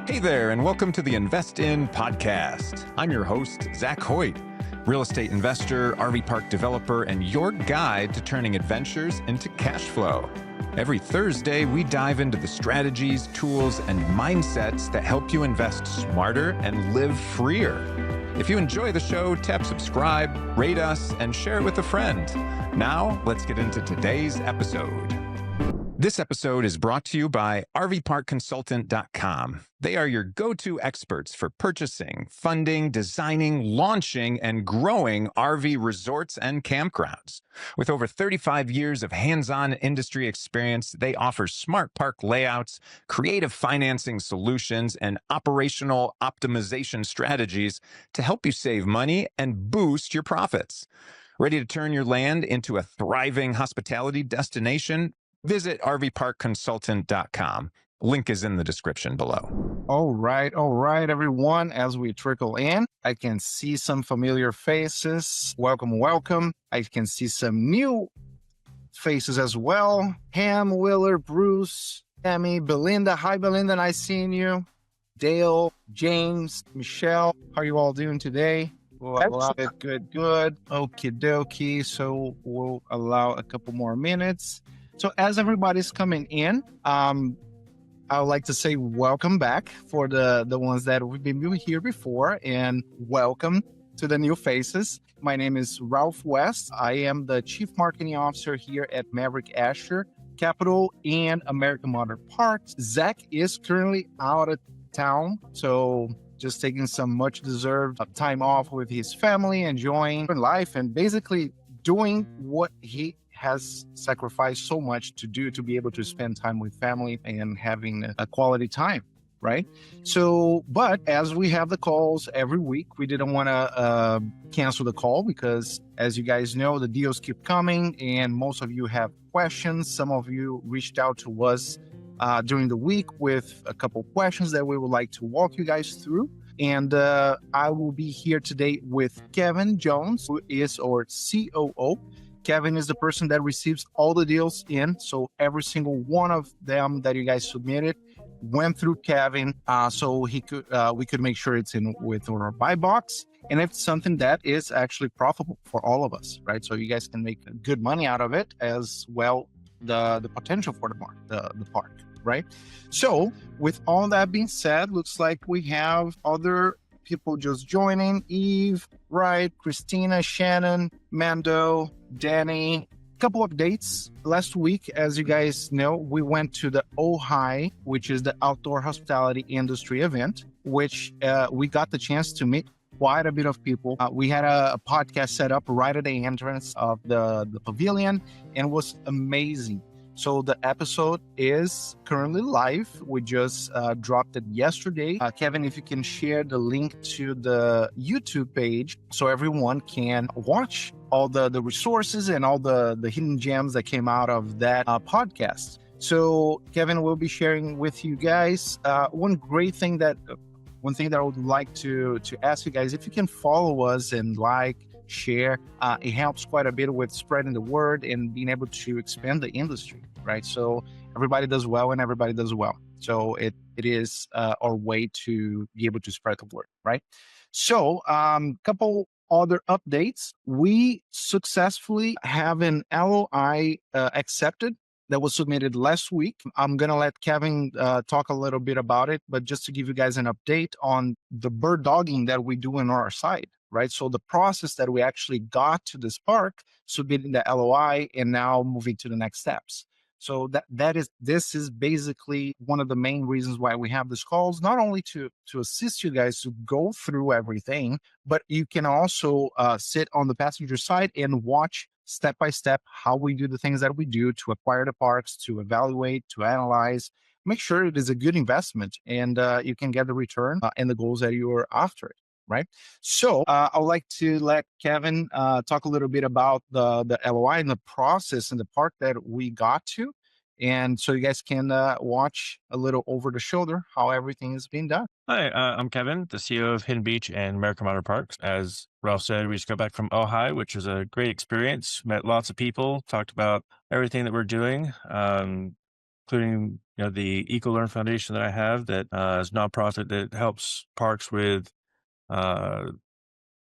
Hey there, and welcome to the Invest In podcast. I'm your host, Zac Hoyt, real estate investor, RV park developer, and your guide to turning adventures into cash flow. Every Thursday, we dive into the strategies, tools, and mindsets that help you invest smarter and live freer. If you enjoy the show, tap subscribe, rate us, and share it with a friend. Now, let's get into today's episode. This episode is brought to you by RVParkConsultant.com. They are your go-to experts for purchasing, funding, designing, launching, and growing RV resorts and campgrounds. With over 35 years of hands-on industry experience, they offer smart park layouts, creative financing solutions, and operational optimization strategies to help you save money and boost your profits. Ready to turn your land into a thriving hospitality destination? Visit RVParkConsultant.com. Link is in the description below. All right, everyone. As we trickle in, I can see some familiar faces. Welcome. I can see some new faces as well. Ham, Willer, Bruce, Emmy, Belinda. Hi, Belinda. Nice seeing you. Dale, James, Michelle. How are you all doing today? We'll allow it. Good. Okie dokie. So we'll allow a couple more minutes. So as everybody's coming in, I would like to say welcome back for the ones that we've been here before, and welcome to the new faces. My name is Ralph West. I am the Chief Marketing Officer here at Maverik Asher Capital and American Motor Parks. Zach is currently out of town, so just taking some much deserved time off with his family, enjoying life, and basically doing what he has sacrificed so much to do to be able to spend time with family and having a quality time, right? So, but as we have the calls every week, we didn't want to cancel the call because, as you guys know, the deals keep coming and most of you have questions. Some of you reached out to us during the week with a couple questions that we would like to walk you guys through. And I will be here today with Kevin Jones, who is our COO. Kevin is the person that receives all the deals in. So every single one of them that you guys submitted went through Kevin. So we could make sure it's in with our buy box. And it's something that is actually profitable for all of us, right? So you guys can make good money out of it as well, the potential for the park, right? So with all that being said, looks like we have other people just joining. Eve, Wright, Christina, Shannon, Mando, Danny. Couple updates. Last week, as you guys know, we went to the OHI, which is the Outdoor Hospitality Industry event, which we got the chance to meet quite a bit of people. We had a podcast set up right at the entrance of the pavilion, and it was amazing. So the episode is currently live. We just dropped it yesterday. Kevin, if you can share the link to the YouTube page so everyone can watch all the resources and all the hidden gems that came out of that podcast. So Kevin will be sharing with you guys one thing that I would like to ask you guys, if you can follow us and share, it helps quite a bit with spreading the word and being able to expand the industry, right? So everybody does well and everybody does well. So it is our way to be able to spread the word, right? So couple other updates. We successfully have an LOI accepted that was submitted last week. I'm going to let Kevin talk a little bit about it, but just to give you guys an update on the bird dogging that we do on our side, right? So the process that we actually got to this park, submitting the LOI and now moving to the next steps. So this is basically one of the main reasons why we have these calls, not only to assist you guys to go through everything, but you can also sit on the passenger side and watch step by step how we do the things that we do to acquire the parks, to evaluate, to analyze, make sure it is a good investment and you can get the return and the goals that you are after, right? So I'd like to let Kevin talk a little bit about the LOI and the process and the park that we got to. And so you guys can watch a little over the shoulder how everything is being done. Hi, I'm Kevin, the CEO of Hidden Beach and American Motor Parks. As Ralph said, we just got back from Ojai, which was a great experience. Met lots of people, talked about everything that we're doing, including the EcoLearn Foundation that I have that is a nonprofit that helps parks with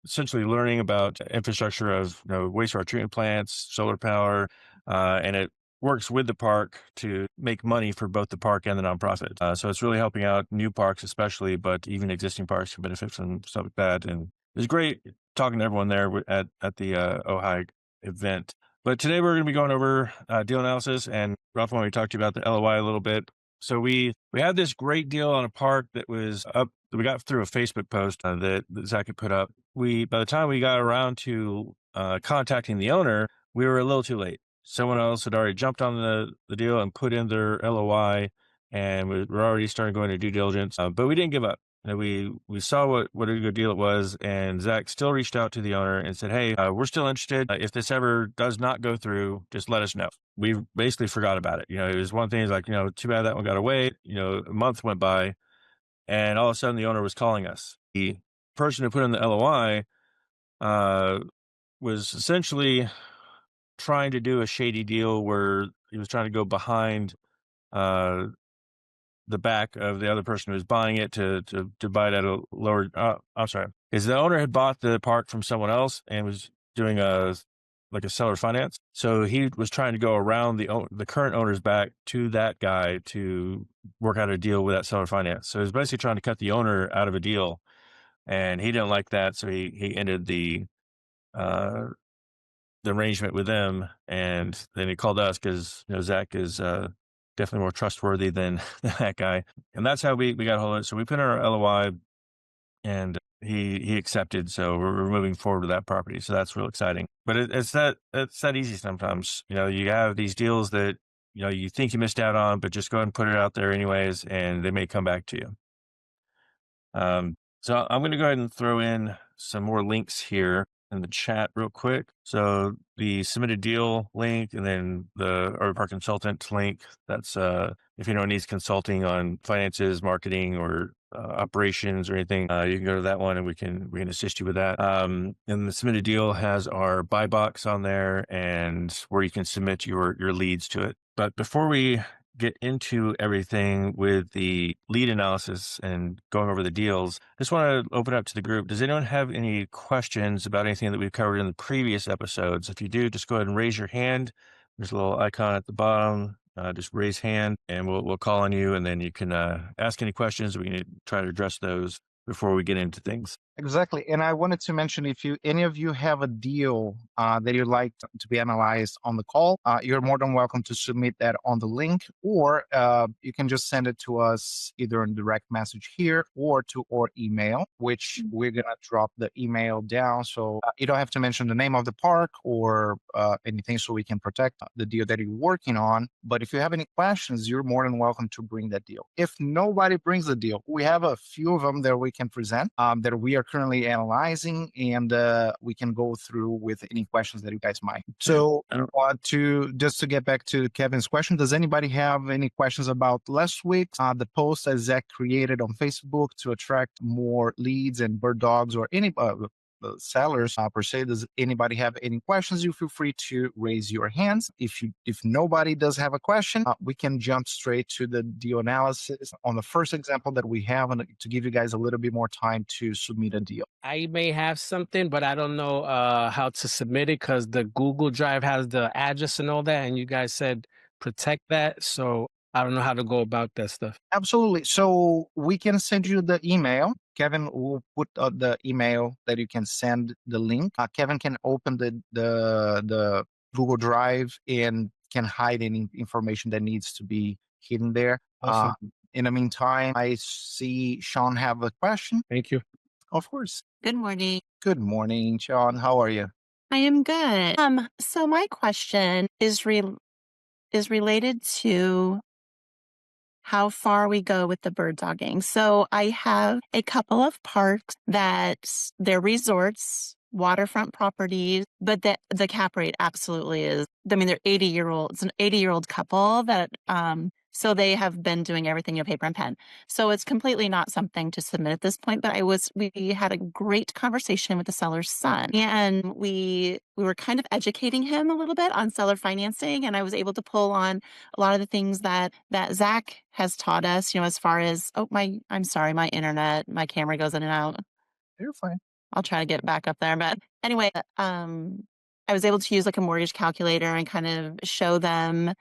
essentially learning about infrastructure of wastewater treatment plants, solar power, and it works with the park to make money for both the park and the nonprofit. So it's really helping out new parks, especially, but even existing parks can benefit from stuff like that. And it was great talking to everyone there at the Ojai event. But today we're going to be going over deal analysis, and Ralph, I want to talk to you about the LOI a little bit. So we had this great deal on a park that was up. We got through a Facebook post that Zac had put up. By the time we got around to contacting the owner, we were a little too late. Someone else had already jumped on the deal and put in their LOI, and we're already starting going to due diligence. But we didn't give up. We saw what a good deal it was, and Zac still reached out to the owner and said, "Hey, we're still interested. If this ever does not go through, just let us know." We basically forgot about it. It was one thing. It's like, too bad that one got away. A month went by, and all of a sudden the owner was calling us. The person who put in the LOI was essentially trying to do a shady deal where he was trying to go behind the back of the other person who was buying it to buy it at a lower. I'm sorry, is the owner had bought the park from someone else and was doing a seller finance. So he was trying to go around the current owner's back to that guy to work out a deal with that seller finance. So he was basically trying to cut the owner out of a deal, and he didn't like that. So he ended the arrangement with them, and then he called us because Zac is definitely more trustworthy than that guy, and that's how we got a hold of it. So we put in our LOI, and he accepted. So we're moving forward with that property. So that's real exciting. But it's that easy sometimes. You have these deals that you think you missed out on, but just go ahead and put it out there anyways, and they may come back to you. So I'm going to go ahead and throw in some more links here in the chat real quick. So the submitted deal link, and then the RV Park consultant link. That's if anyone needs consulting on finances, marketing, or operations or anything, you can go to that one, and we can assist you with that. And the submitted deal has our buy box on there, and where you can submit your leads to it. But before we get into everything with the lead analysis and going over the deals, I just want to open up to the group. Does anyone have any questions about anything that we've covered in the previous episodes? If you do, just go ahead and raise your hand. There's a little icon at the bottom. Just raise hand, and we'll call on you, and then you can ask any questions. We can try to address those before we get into things. Exactly. And I wanted to mention, if any of you have a deal that you'd like to be analyzed on the call, you're more than welcome to submit that on the link, or you can just send it to us either in direct message here or to our email, which we're going to drop the email down. So you don't have to mention the name of the park or anything, so we can protect the deal that you're working on. But if you have any questions, you're more than welcome to bring that deal. If nobody brings the deal, we have a few of them that we can present that we are currently analyzing, and we can go through with any questions that you guys might. So to get back to Kevin's question, does anybody have any questions about last week, the post that Zac created on Facebook to attract more leads and bird dogs, or any sellers per se? Does anybody have any questions? You feel free to raise your hands. If nobody does have a question, we can jump straight to the deal analysis on the first example that we have, and to give you guys a little bit more time to submit a deal. I may have something, but I don't know how to submit it, because the Google Drive has the address and all that, and you guys said protect that. So I don't know how to go about that stuff. Absolutely. So we can send you the email. Kevin will put the email that you can send the link. Kevin can open the Google Drive and can hide any information that needs to be hidden there. Awesome. In the meantime, I see Sean have a question. Thank you. Of course. Good morning. Good morning, Sean. How are you? I am good. So my question is related to how far we go with the bird dogging. So I have a couple of parks that they're resorts, waterfront properties, but the cap rate absolutely is. I mean, they're 80-year-olds. It's an 80-year-old couple that So they have been doing everything, paper and pen. So it's completely not something to submit at this point. But we had a great conversation with the seller's son, and we were kind of educating him a little bit on seller financing, and I was able to pull on a lot of the things that Zac has taught us. As far as I'm sorry, my internet, my camera goes in and out. You're fine. I'll try to get back up there. But anyway, I was able to use like a mortgage calculator and kind of show them,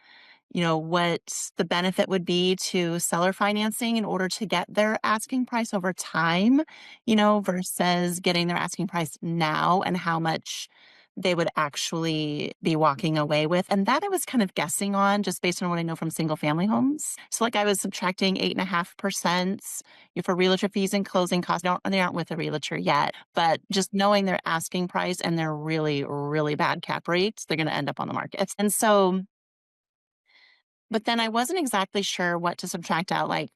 what the benefit would be to seller financing in order to get their asking price over time, versus getting their asking price now and how much they would actually be walking away with. And that I was kind of guessing on just based on what I know from single family homes. So like I was subtracting 8.5% for realtor fees and closing costs. They aren't with a realtor yet, but just knowing their asking price and their really, really bad cap rates, they're going to end up on the market. And so, but then I wasn't exactly sure what to subtract out, like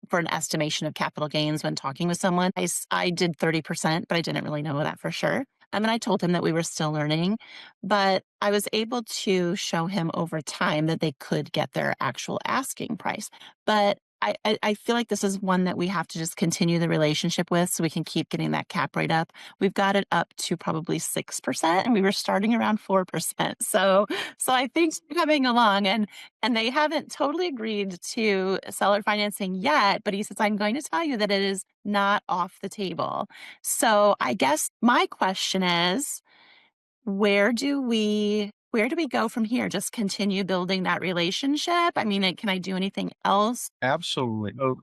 for an estimation of capital gains when talking with someone. I did 30%, but I didn't really know that for sure. And I told him that we were still learning, but I was able to show him over time that they could get their actual asking price. But I feel like this is one that we have to just continue the relationship with so we can keep getting that cap rate up. We've got it up to probably 6%, and we were starting around 4%. So I think it's coming along, and they haven't totally agreed to seller financing yet, but he says, I'm going to tell you that it is not off the table. So I guess my question is, where do we go from here? Just continue building that relationship? I mean, can I do anything else? Absolutely. Oh,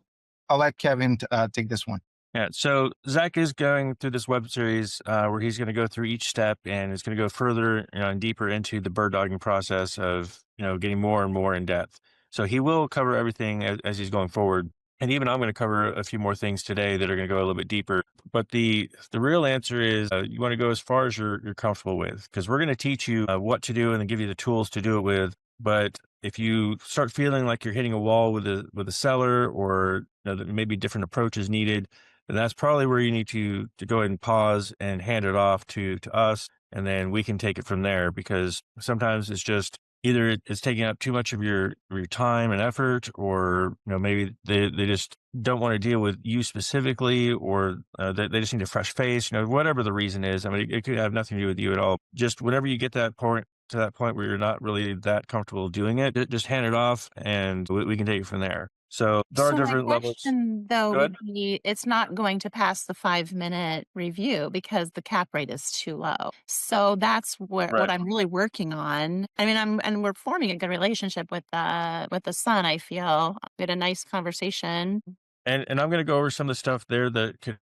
I'll let Kevin take this one. Yeah. So Zac is going through this web series where he's going to go through each step and is going to go further and deeper into the bird dogging process of, getting more and more in depth. So he will cover everything as he's going forward. And even I'm going to cover a few more things today that are going to go a little bit deeper. But the real answer is you want to go as far as you're comfortable with, because we're going to teach you what to do and then give you the tools to do it with. But if you start feeling like you're hitting a wall with a seller, or that maybe different approaches needed, then that's probably where you need to go ahead and pause and hand it off to us, and then we can take it from there. Because sometimes it's just either it's taking up too much of your time and effort, or maybe they just don't want to deal with you specifically, or they just need a fresh face. Whatever the reason is. I mean, it could have nothing to do with you at all. Just whenever you get that point where you're not really that comfortable doing it, just hand it off, and we can take it from there. So there are different levels. Question, though, would be, it's not going to pass the 5-minute review because the cap rate is too low. So that's what I'm really working on. I mean, and we're forming a good relationship with the son. I feel we had a nice conversation. And I'm going to go over some of the stuff there that could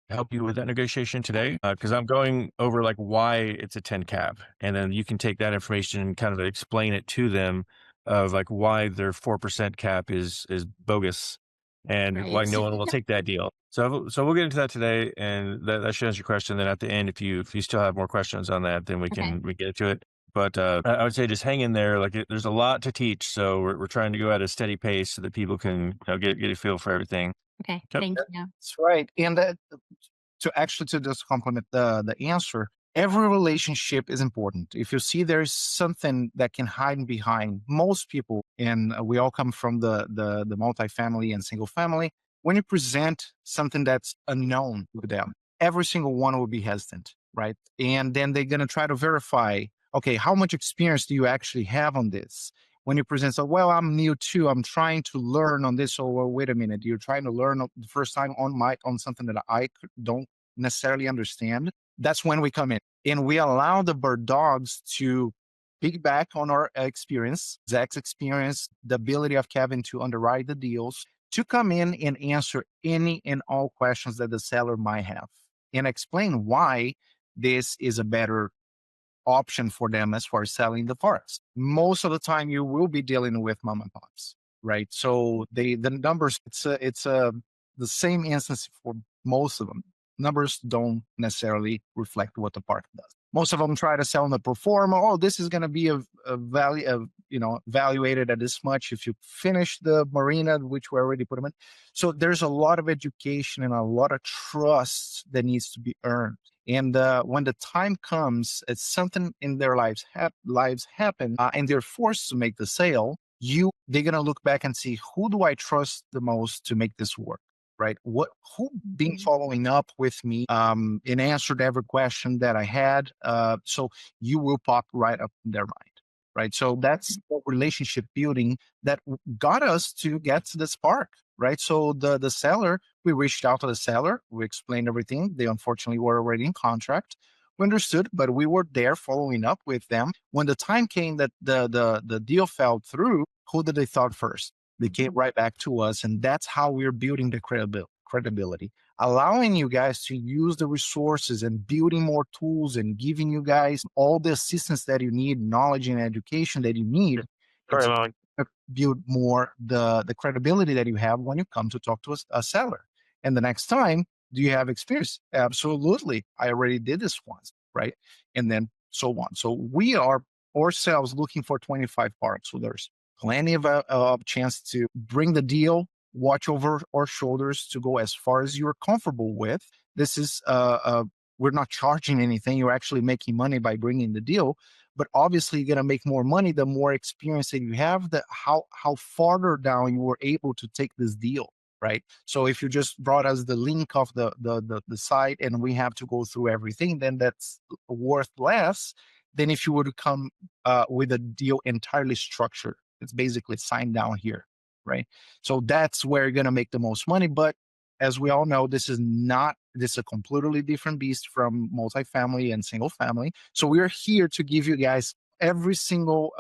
help you with that negotiation today, because I'm going over like why it's a 10 cap, and then you can take that information and kind of explain it to them of like why their 4% cap is bogus, and why no one will take that deal. So we'll get into that today, and that should answer your question. Then at the end, if you still have more questions on that, then we get to it. But I would say just hang in there. Like there's a lot to teach, so we're trying to go at a steady pace so that people can get a feel for everything. Okay, thank you. That's right. And to just complement the answer, every relationship is important. If you see there's something that can hide behind most people, and we all come from the multifamily and single family, when you present something that's unknown to them, every single one will be hesitant, right? And then they're going to try to verify, okay, how much experience do you actually have on this? When you present, so, well, I'm new too, I'm trying to learn on this. So, well, wait a minute, you're trying to learn the first time on something that I don't necessarily understand. That's when we come in, and we allow the bird dogs to piggyback on our experience, Zac's experience, the ability of Kevin to underwrite the deals, to come in and answer any and all questions that the seller might have, and explain why this is a better option for them as far as selling the forest. Most of the time, you will be dealing with mom and pops, right? So the numbers, it's the same instance for most of them. Numbers don't necessarily reflect what the park does. Most of them try to sell on the pro forma. Oh, this is going to be a value of, valuated at this much if you finish the marina, which we already put them in. So there's a lot of education and a lot of trust that needs to be earned. And when the time comes, it's something in their lives happen, and they're forced to make the sale. they're going to look back and see, who do I trust the most to make this work? Right? Who been following up with me, and answered every question that I had. So you will pop right up in their mind. Right. So that's the relationship building that got us to get to this park. Right. So the seller, we reached out to the seller, we explained everything. They unfortunately were already in contract. We understood, but we were there following up with them. When the time came that the deal fell through, who did they thought first? They came right back to us, and that's how we're building the credibility, allowing you guys to use the resources and building more tools and giving you guys all the assistance that you need, knowledge and education that you need. Sorry, Molly. Build more the credibility that you have when you come to talk to a seller. And the next time, do you have experience? Absolutely. I already did this once, right? And then so on. So we are ourselves looking for 25 parks. So there's plenty of chance to bring the deal, watch over our shoulders to go as far as you're comfortable with. This is we're not charging anything. You're actually making money by bringing the deal. But obviously, you're gonna make more money the more experience that you have. The how farther down you were able to take this deal, right? So if you just brought us the link of the site and we have to go through everything, then that's worth less than if you were to come with a deal entirely structured. It's basically signed down here, right? So that's where you're gonna make the most money. But as we all know, this is a completely different beast from multifamily and single family. So we're here to give you guys every single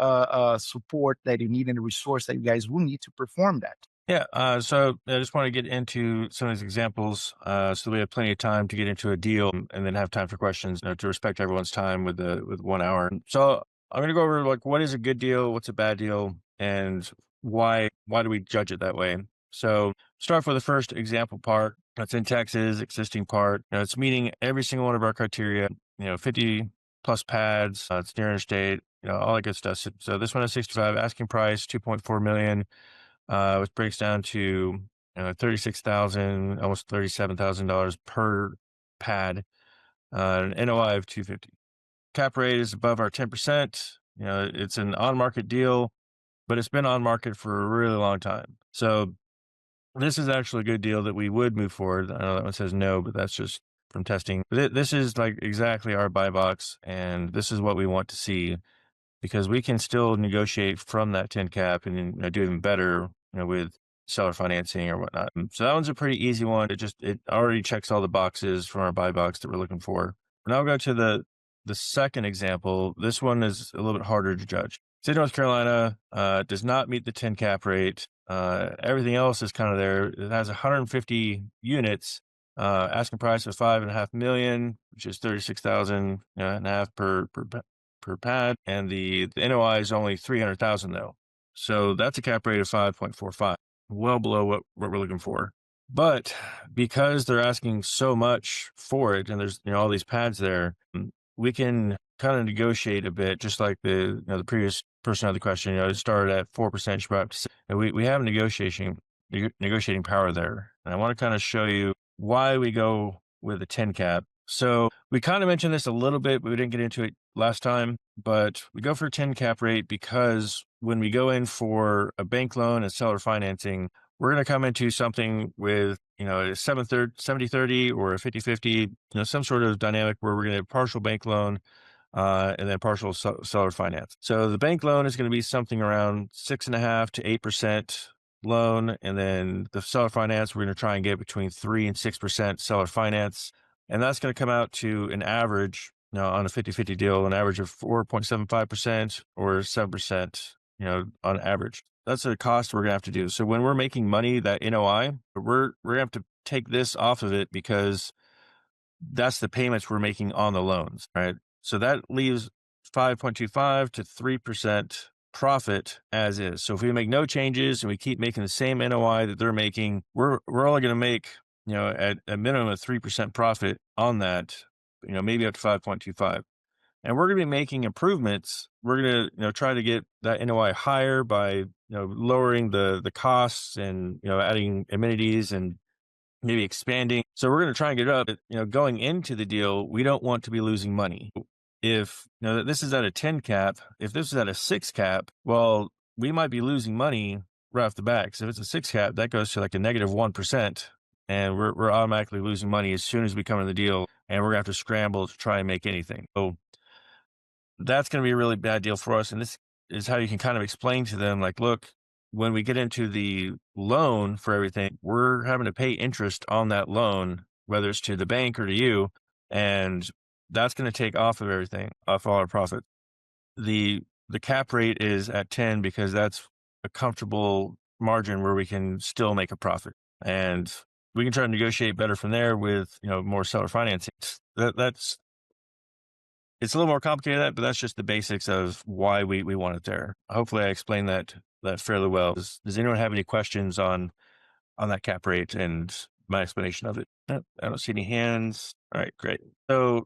support that you need and the resource that you guys will need to perform that. Yeah, so I just want to get into some of these examples, so we have plenty of time to get into a deal and then have time for questions, to respect everyone's time with 1 hour. So I'm going to go over like what is a good deal, what's a bad deal, and why do we judge it that way. So start with the first example park. That's in Texas, existing park. It's meeting every single one of our criteria. 50 plus pads. It's near interstate. All that good stuff. So this one is 65. Asking price 2.4 million. Which breaks down to $36,000, almost $37,000 per pad. An NOI of 250. Cap rate is above our 10%. It's an on-market deal, but it's been on market for a really long time. So this is actually a good deal that we would move forward. I know that one says no, but that's just from testing. This is like exactly our buy box, and this is what we want to see, because we can still negotiate from that 10 cap and do even better, with seller financing or whatnot. So that one's a pretty easy one. It already checks all the boxes from our buy box that we're looking for. Now I'll go to the second example. This one is a little bit harder to judge. State of North Carolina does not meet the 10 cap rate. Everything else is kind of there. It has 150 units. Asking price of $5.5 million, which is 36,000 and a half per pad, and the NOI is only 300,000 though. So that's a cap rate of 5.45, well below what we're looking for. But because they're asking so much for it, and there's all these pads there, we can kind of negotiate a bit, just like the previous person had the question. It started at 4%, she brought up to 6%. And we have negotiating power there, and I want to kind of show you why we go with a 10 cap. So we kind of mentioned this a little bit, but we didn't get into it last time. But we go for a 10 cap rate because when we go in for a bank loan and seller financing, we're going to come into something with, a 70-30 or a 50-50, some sort of dynamic where we're going to have partial bank loan and then partial seller finance. So the bank loan is going to be something around 6.5% to 8% loan. And then the seller finance, we're going to try and get between 3% and 6% seller finance. And that's going to come out to an average, on a 50-50 deal, an average of 4.75% or 7%, on average. That's a cost we're going to have to do. So when we're making money, that NOI, we're going to have to take this off of it because that's the payments we're making on the loans, right? So that leaves 5.25 to 3% profit as is. So if we make no changes and we keep making the same NOI that they're making, we're only going to make, at a minimum of 3% profit on that, maybe up to 5.25. And we're going to be making improvements. We're going to, try to get that NOI higher by, lowering the costs and, adding amenities and maybe expanding. So we're going to try and get it up. Going into the deal, we don't want to be losing money. If this is at a 10 cap, if this is at a 6 cap, well, we might be losing money right off the bat. So if it's a 6 cap, that goes to like a negative 1%. And we're automatically losing money as soon as we come in the deal. And we're going to have to scramble to try and make anything. So that's going to be a really bad deal for us. And this is how you can kind of explain to them, like, look, when we get into the loan for everything, we're having to pay interest on that loan, whether it's to the bank or to you. And that's going to take off of everything, off all our profit. The cap rate is at 10 because that's a comfortable margin where we can still make a profit. And we can try to negotiate better from there with, more seller financing. That's it's a little more complicated than that, but that's just the basics of why we want it there. Hopefully I explained that fairly well. Does anyone have any questions on that cap rate and my explanation of it? I don't see any hands. All right, great. So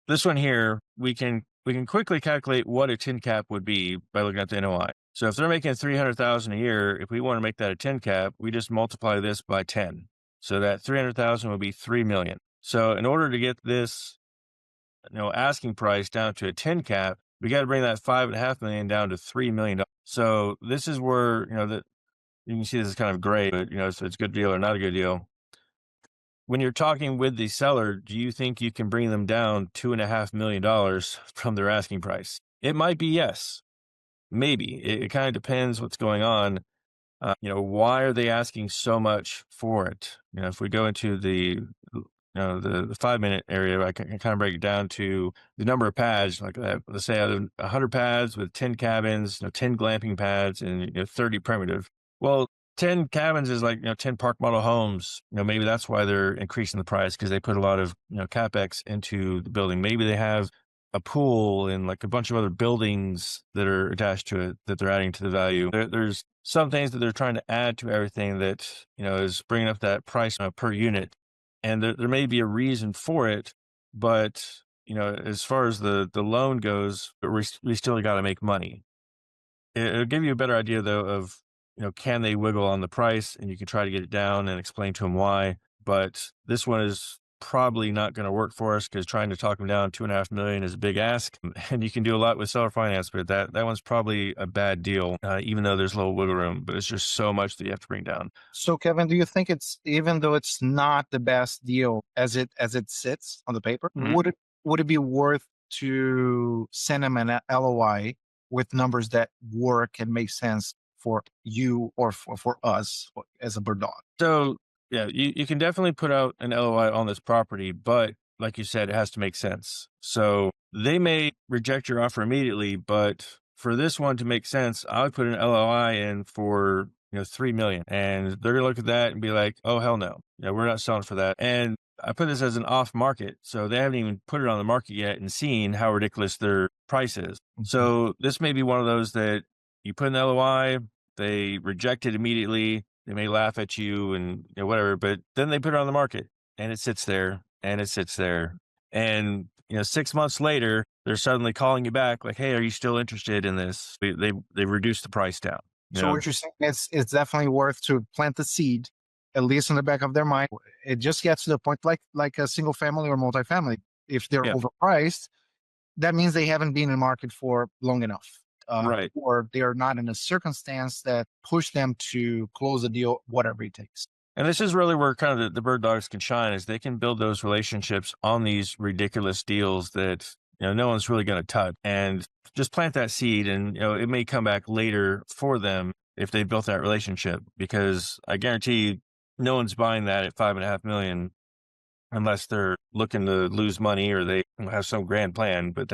this one here, we can quickly calculate what a 10 cap would be by looking at the NOI. So if they're making 300,000 a year, if we want to make that a 10 cap, we just multiply this by 10. So that 300,000 would be 3 million. So in order to get this, asking price down to a 10 cap, we got to bring that 5.5 million down to $3 million. So this is where, that you can see this is kind of gray, but so it's a good deal or not a good deal. When you're talking with the seller, do you think you can bring them down $2.5 million from their asking price? It might be yes, maybe. It kind of depends what's going on. Why are they asking so much for it? If we go into the 5-minute area, I can kind of break it down to the number of pads. Like let's say out of 100 pads with 10 cabins, 10 glamping pads, and 30 primitive. Well, 10 cabins is like 10 park model homes. Maybe that's why they're increasing the price, because they put a lot of capex into the building. Maybe they have a pool and like a bunch of other buildings that are attached to it that they're adding to the value. There's some things that they're trying to add to everything that is bringing up that price per unit. And there may be a reason for it, but as far as the loan goes, we still got to make money. It'll give you a better idea though of can they wiggle on the price, and you can try to get it down and explain to them why. But this one is probably not going to work for us, because trying to talk them down $2.5 million is a big ask, and you can do a lot with seller finance, but that one's probably a bad deal, even though there's a little wiggle room, but it's just so much that you have to bring down. So Kevin, do you think it's, even though it's not the best deal as it sits on the paper, would it be worth to send them an LOI with numbers that work and make sense for you or for us as a Birddog? So yeah, you can definitely put out an LOI on this property, but like you said, it has to make sense. So they may reject your offer immediately, but for this one to make sense, I would put an LOI in for 3 million, and they're gonna look at that and be like, oh hell no, we're not selling for that. And I put this as an off market, so they haven't even put it on the market yet and seen how ridiculous their price is. Mm-hmm. So this may be one of those that you put an LOI, they reject it immediately. They may laugh at you and whatever, but then they put it on the market and it sits there and it sits there. And 6 months later, they're suddenly calling you back like, hey, are you still interested in this? They reduced the price down. So what you're saying is it's definitely worth to plant the seed, at least in the back of their mind. It just gets to the point like a single family or multifamily. If they're overpriced, that means they haven't been in the market for long enough. Right. Or they are not in a circumstance that push them to close the deal, whatever it takes. And this is really where kind of the Birddogs can shine, is they can build those relationships on these ridiculous deals that no one's really going to touch, and just plant that seed, and it may come back later for them if they built that relationship, because I guarantee no one's buying that at $5.5 million unless they're looking to lose money or they have some grand plan. But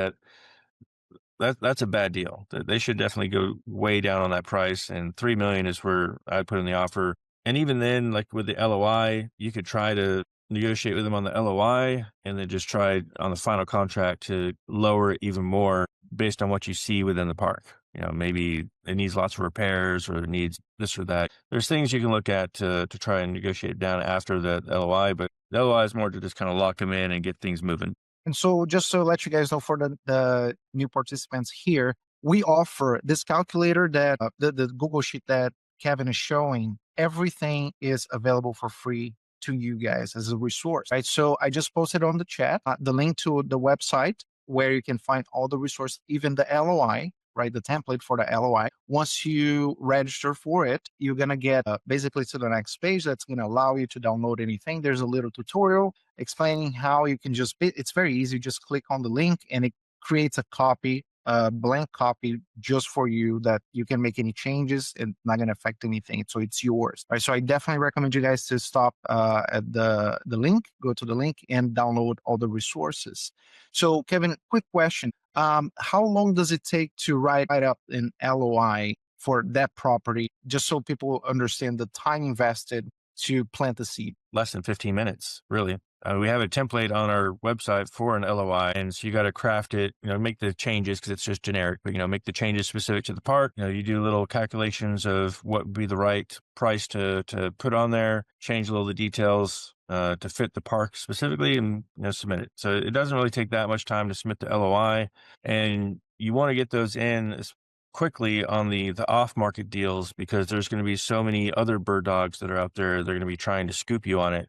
that's a bad deal. They should definitely go way down on that price, and 3 million is where I'd put in the offer. And even then, like with the LOI, you could try to negotiate with them on the LOI and then just try on the final contract to lower it even more based on what you see within the park. Maybe it needs lots of repairs or it needs this or that. There's things you can look at to try and negotiate down after the LOI, but the LOI is more to just kind of lock them in and get things moving. And so just to let you guys know, for the new participants here, we offer this calculator that the Google sheet that Kevin is showing. Everything is available for free to you guys as a resource, right? So I just posted on the chat the link to the website where you can find all the resources, even the LOI, right? The template for the LOI. Once you register for it, you're going to get basically to the next page that's going to allow you to download anything. There's a little tutorial explaining how you can it's very easy. Just click on the link and it creates a copy, a blank copy just for you that you can make any changes and not going to affect anything. So it's yours. All right. So I definitely recommend you guys to stop at the link, go to the link and download all the resources. So Kevin, quick question. How long does it take to write up an LOI for that property, just so people understand the time invested to plant the seed? Less than 15 minutes, really. We have a template on our website for an LOI, and so you got to craft it, make the changes because it's just generic, but, make the changes specific to the park. You do little calculations of what would be the right price to put on there, change a little of the details to fit the park specifically, and submit it. So it doesn't really take that much time to submit the LOI, and you want to get those in as quickly on the off-market deals because there's going to be so many other bird dogs that are out there. They're going to be trying to scoop you on it.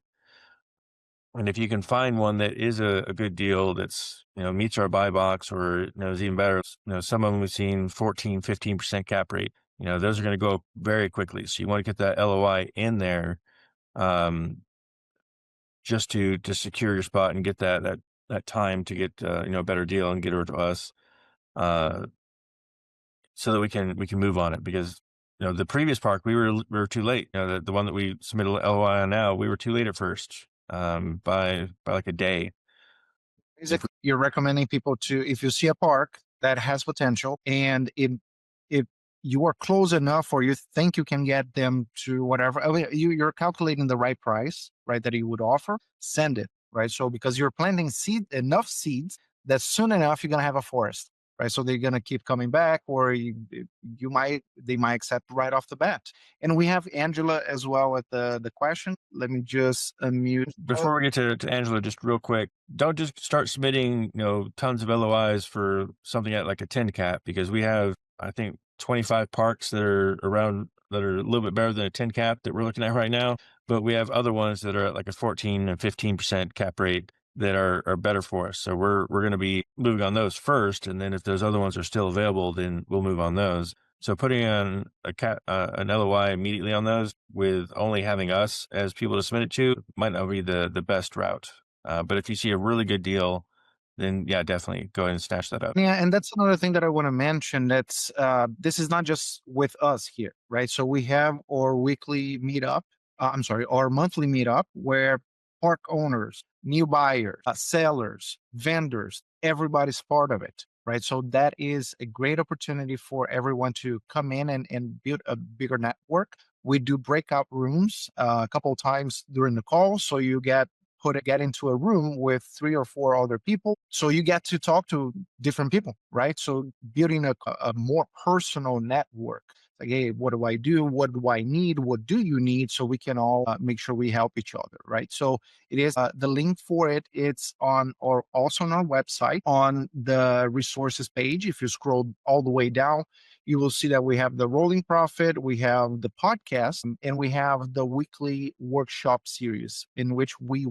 And if you can find one that is a good deal that's, meets our buy box or, is even better, some of them we've seen 14, 15% cap rate, those are going to go very quickly. So you want to get that LOI in there just to secure your spot and get that time to get, a better deal and get it to us so that we can move on it because, the previous park, we were too late. The one that we submitted LOI on now, we were too late at first. By like a day. Basically, you're recommending people to, if you see a park that has potential and if you are close enough or you think you can get them to whatever, you're calculating the right price, right, that you would offer, send it, right? So because you're planting enough seeds that soon enough you're going to have a forest. Right, so they're gonna keep coming back, or they might accept right off the bat. And we have Angela as well with the question. Let me just unmute. Before we get to Angela, just real quick, don't just start submitting tons of LOIs for something at like a 10 cap because we have I think 25 parks that are around that are a little bit better than a 10 cap that we're looking at right now, but we have other ones that are at like a 14 and 15% cap rate that are better for us. So we're going to be moving on those first. And then if those other ones are still available, then we'll move on those. So putting on an LOI immediately on those with only having us as people to submit it to might not be the best route. But if you see a really good deal, then yeah, definitely go ahead and snatch that up. Yeah, and that's another thing that I want to mention. That's this is not just with us here, right? So we have our weekly meetup. Our monthly meetup where park owners, new buyers, sellers, vendors, everybody's part of it, right? So that is a great opportunity for everyone to come in and build a bigger network. We do breakout rooms a couple of times during the call. So you get into a room with 3 or 4 other people. So you get to talk to different people, right? So building a more personal network. Like, hey, what do I do? What do I need? What do you need? So we can all make sure we help each other, right? So it is the link for it. It's also on our website on the resources page. If you scroll all the way down, you will see that we have the Rolling Profit, we have the podcast, and we have the weekly workshop series in which we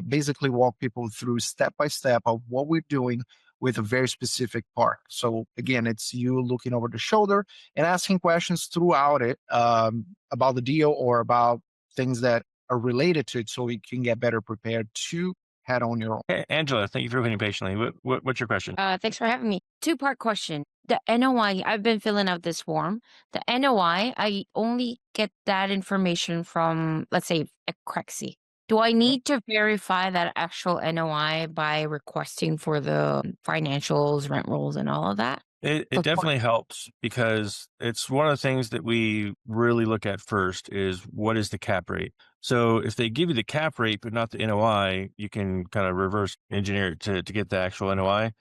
basically walk people through step by step of what we're doing with a very specific park. So again, it's you looking over the shoulder and asking questions throughout it about the deal or about things that are related to it so you can get better prepared to head on your own. Hey, Angela, thank you for waiting patiently. What's your question? Thanks for having me. 2-part question. The NOI, I've been filling out this form. The NOI, I only get that information from, let's say, a Crexy. Do I need to verify that actual NOI by requesting for the financials, rent rolls, and all of that? It definitely helps because it's one of the things that we really look at first is what is the cap rate. So if they give you the cap rate but not the NOI, you can kind of reverse engineer it to get the actual NOI.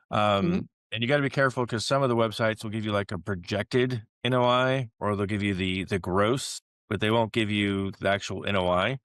And you got to be careful because some of the websites will give you like a projected NOI or they'll give you the gross, but they won't give you the actual NOI.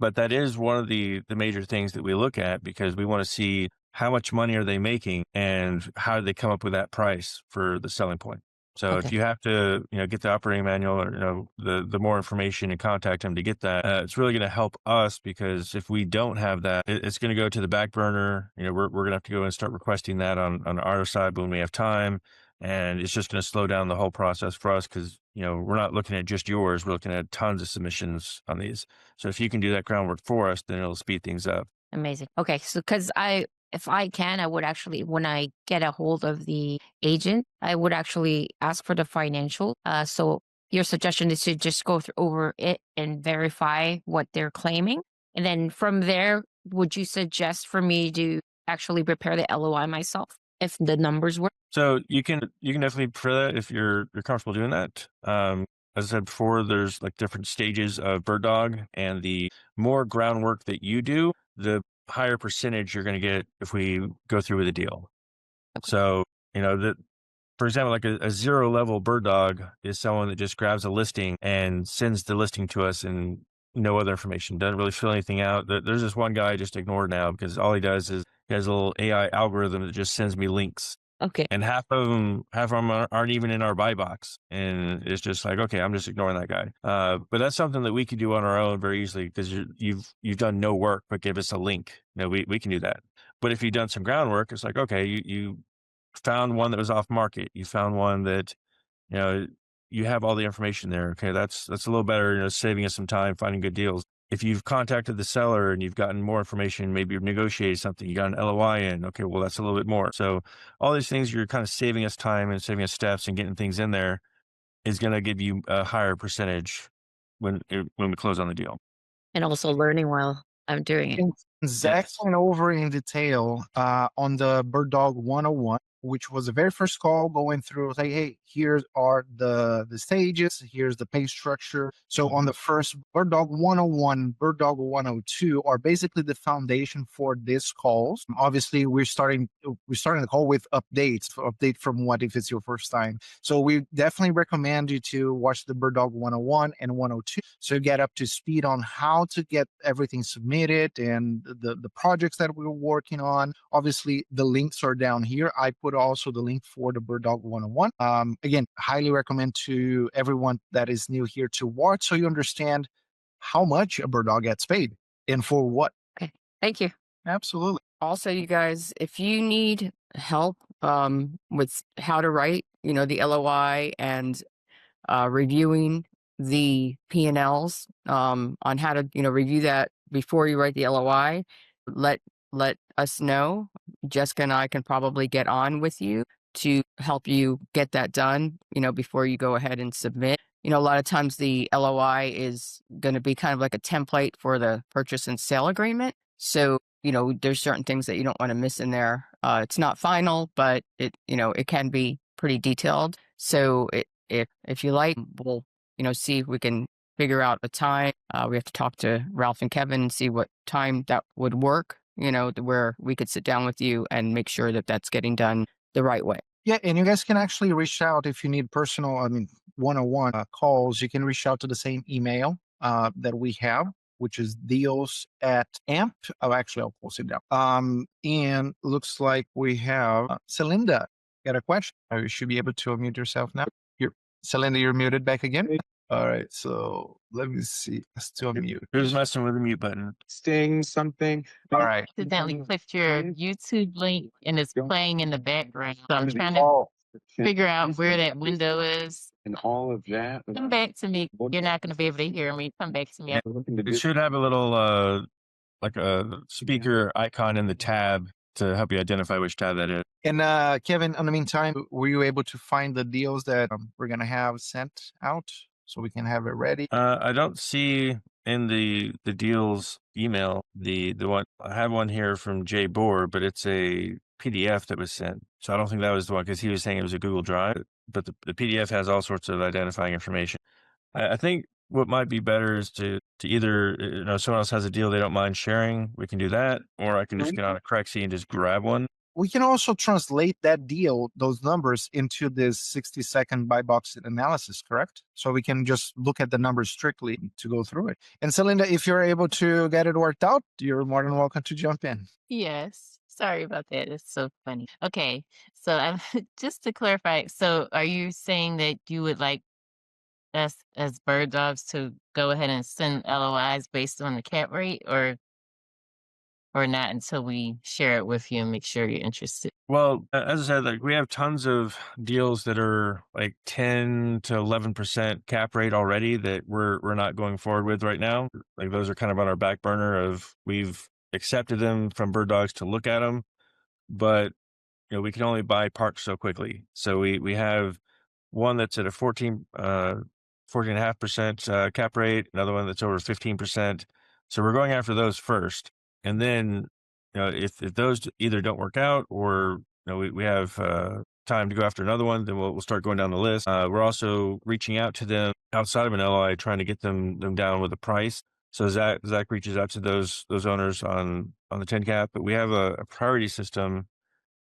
But that is one of the major things that we look at because we want to see how much money are they making and how do they come up with that price for the selling point. So if you have to, get the operating manual or, the more information and contact them to get that, it's really going to help us because if we don't have that, it's going to go to the back burner. We're going to have to go and start requesting that on our side when we have time. And it's just going to slow down the whole process for us because, we're not looking at just yours. We're looking at tons of submissions on these. So if you can do that groundwork for us, then it'll speed things up. Amazing. Okay. So, if I can, I would actually, when I get a hold of the agent, I would actually ask for the financial. So your suggestion is to just go over it and verify what they're claiming. And then from there, would you suggest for me to actually prepare the LOI myself if the numbers work? So you can definitely prepare that if you're comfortable doing that. As I said before, there's like different stages of Birddog, and the more groundwork that you do, the higher percentage you're going to get if we go through with a deal. Okay. So, that, for example, like a 0-level Birddog is someone that just grabs a listing and sends the listing to us and no other information, doesn't really fill anything out. There's this one guy I just ignored now because all he does is he has a little AI algorithm that just sends me links. Okay. And half of them aren't even in our buy box. And it's just like, okay, I'm just ignoring that guy. But that's something that we could do on our own very easily because you've done no work, but give us a link. We can do that. But if you've done some groundwork, it's like, okay, you found one that was off market. You found one that, you have all the information there. Okay. That's a little better, saving us some time, finding good deals. If you've contacted the seller and you've gotten more information, maybe you've negotiated something, you got an LOI in, okay, well, that's a little bit more. So all these things, you're kind of saving us time and saving us steps and getting things in there is going to give you a higher percentage when we close on the deal. And also learning while I'm doing it. And Zach went over in detail on the Birddog 101, which was the very first call going through, like, hey, here are the stages, here's the pay structure. So on the first Birddog 101, Birddog 102 are basically the foundation for these calls. Obviously, we're starting the call with update from what if it's your first time. So we definitely recommend you to watch the Birddog 101 and 102 so you get up to speed on how to get everything submitted and the projects that we're working on. Obviously, the links are down here. I put also the link for the Birddog 101. Again, highly recommend to everyone that is new here to watch so you understand how much a Birddog gets paid and for what. Okay. Thank you. Absolutely. Also, you guys, if you need help with how to write, the LOI and reviewing the P&Ls on how to, review that before you write the LOI, let us know. Jessica and I can probably get on with you to help you get that done, before you go ahead and submit. A lot of times the LOI is going to be kind of like a template for the purchase and sale agreement. So, there's certain things that you don't want to miss in there. It's not final, but it can be pretty detailed. So if you like, we'll, see if we can figure out a time. We have to talk to Ralph and Kevin and see what time that would work, where we could sit down with you and make sure that that's getting done the right way. Yeah, and you guys can actually reach out if you need one-on-one calls. You can reach out to the same email that we have, which is deals@amp. Oh, actually, I'll post it down. And looks like we have Celinda got a question. You should be able to unmute yourself now. Celinda, you're muted back again. All right, so let me see. Still mute. Who's messing with the mute button? Sting something. All right. Accidentally clicked your YouTube link and it's playing in the background. So I'm trying to figure out where that window is. And all of that. Come back to me. You're not going to be able to hear me. Come back to me. It should have a little like a speaker icon in the tab to help you identify which tab that is. And Kevin, in the meantime, were you able to find the deals that we're going to have sent out so we can have it ready? I don't see in the deals email the one. I have one here from Jay Bohr, but it's a PDF that was sent. So I don't think that was the one because he was saying it was a Google Drive, but the PDF has all sorts of identifying information. I think what might be better is to either, someone else has a deal they don't mind sharing, we can do that, or I can just get on a Crexy and just grab one. We can also translate that deal, those numbers, into this 60-second buy box analysis, correct? So we can just look at the numbers strictly to go through it. And Celinda, if you're able to get it worked out, you're more than welcome to jump in. Yes. Sorry about that. It's so funny. Okay. So just to clarify, so are you saying that you would like us as Birddogs to go ahead and send LOIs based on the cap rate, or or not until we share it with you and make sure you're interested? Well, as I said, like we have tons of deals that are like 10 to 11% cap rate already that we're not going forward with right now. Like those are kind of on our back burner of we've accepted them from Birddogs to look at them, but we can only buy parks so quickly. So we have one that's at a 14.5% cap rate, another one that's over 15%. So we're going after those first. And then, if those either don't work out or, we have time to go after another one, then we'll start going down the list. We're also reaching out to them outside of an LOI, trying to get them down with a price. So Zach reaches out to those owners on the 10 cap, but we have a priority system,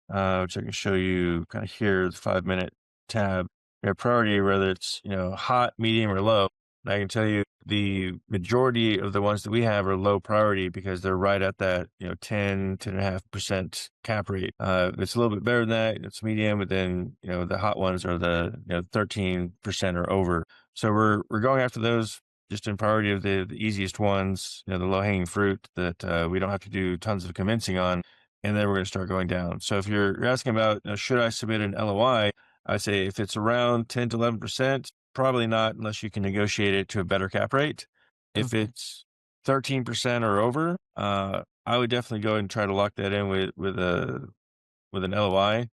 which I can show you kind of here, the 5-minute tab. Your priority, whether it's, hot, medium, or low. And I can tell you the majority of the ones that we have are low priority because they're right at that, 10.5% cap rate. It's a little bit better than that. It's medium, but then, the hot ones are the, 13% or over. So we're going after those just in priority of the easiest ones, the low hanging fruit that we don't have to do tons of convincing on. And then we're going to start going down. So if you're asking about, should I submit an LOI? I say if it's around 10 to 11%, probably not unless you can negotiate it to a better cap rate. If it's 13% or over, I would definitely go and try to lock that in with an LOI,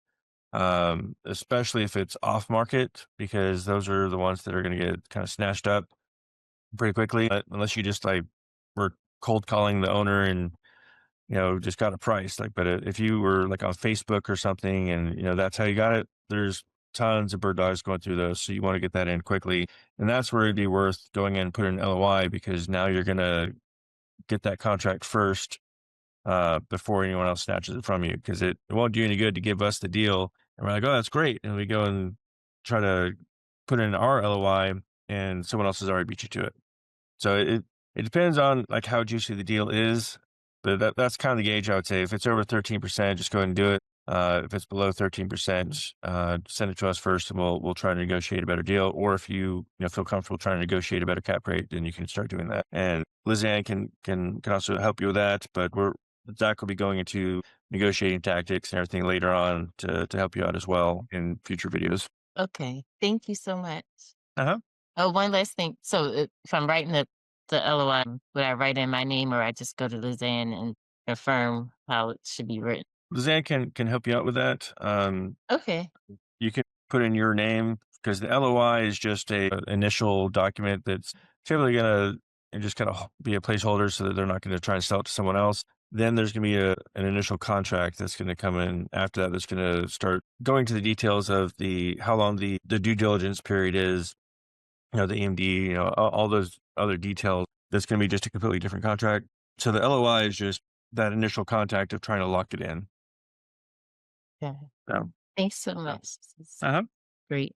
especially if it's off market, because those are the ones that are going to get kind of snatched up pretty quickly. But unless you just were cold calling the owner and just got a price. But if you were like on Facebook or something and, that's how you got it, there's tons of bird dogs going through those. So you want to get that in quickly. And that's where it'd be worth going in and putting an LOI, because now you're going to get that contract first before anyone else snatches it from you, because it won't do any good to give us the deal. And we're like, oh, that's great. And we go and try to put in our LOI and someone else has already beat you to it. So it depends on like how juicy the deal is. But that's kind of the gauge, I would say. If it's over 13%, just go ahead and do it. If it's below 13%, send it to us first, and we'll try to negotiate a better deal. Or if you feel comfortable trying to negotiate a better cap rate, then you can start doing that. And Lizanne can also help you with that. But Zach will be going into negotiating tactics and everything later on to help you out as well in future videos. Okay. Thank you so much. Uh-huh. Oh, one last thing. So if I'm writing the LOI, would I write in my name, or I just go to Lizanne and confirm how it should be written? Lizanne can help you out with that. Okay. You can put in your name, because the LOI is just a initial document that's typically going to just kind of be a placeholder so that they're not going to try and sell it to someone else. Then there's going to be an initial contract that's going to come in after that. That's going to start going to the details of how long the due diligence period is, the EMD, all those other details. That's going to be just a completely different contract. So the LOI is just that initial contact of trying to lock it in. Yeah. So, Thanks so much. This is uh-huh. great.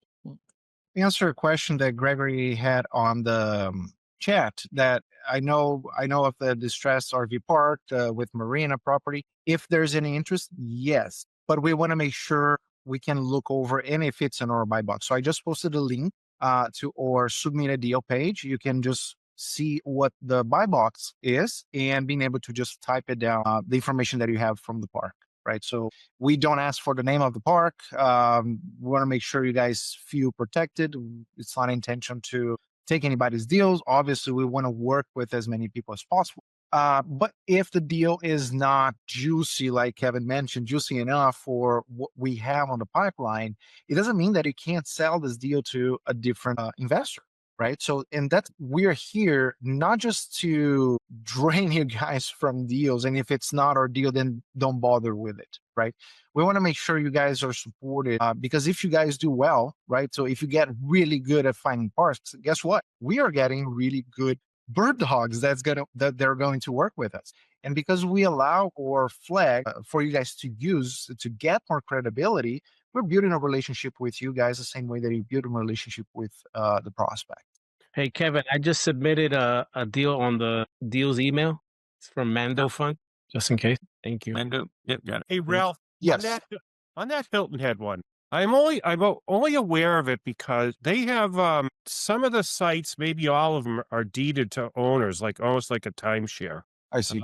Answer a question that Gregory had on the chat, that I know of the distressed RV park with marina property. If there's any interest, yes, but we want to make sure we can look over and if it's in our buy box. So I just posted a link to our submit a deal page. You can just see what the buy box is and being able to just type it down, the information that you have from the park. Right. So we don't ask for the name of the park. We want to make sure you guys feel protected. It's not intention to take anybody's deals. Obviously, we want to work with as many people as possible. But if the deal is not juicy, like Kevin mentioned, juicy enough for what we have on the pipeline, it doesn't mean that you can't sell this deal to a different investor. Right. So, and we're here not just to drain you guys from deals. And if it's not our deal, then don't bother with it. Right. We want to make sure you guys are supported because if you guys do well, right. So if you get really good at finding parks, guess what? We are getting really good bird dogs that they're going to work with us. And because we allow our flag for you guys to use to get more credibility, we're building a relationship with you guys the same way that you build a relationship with the prospect. Hey, Kevin, I just submitted a deal on the deals email. It's from Mando Fund, just in case. Thank you. Mando, yep, got it. Hey, Ralph. Yes. On that Hilton Head one, I'm only aware of it because they have some of the sites, maybe all of them, are deeded to owners, like almost like a timeshare. I see.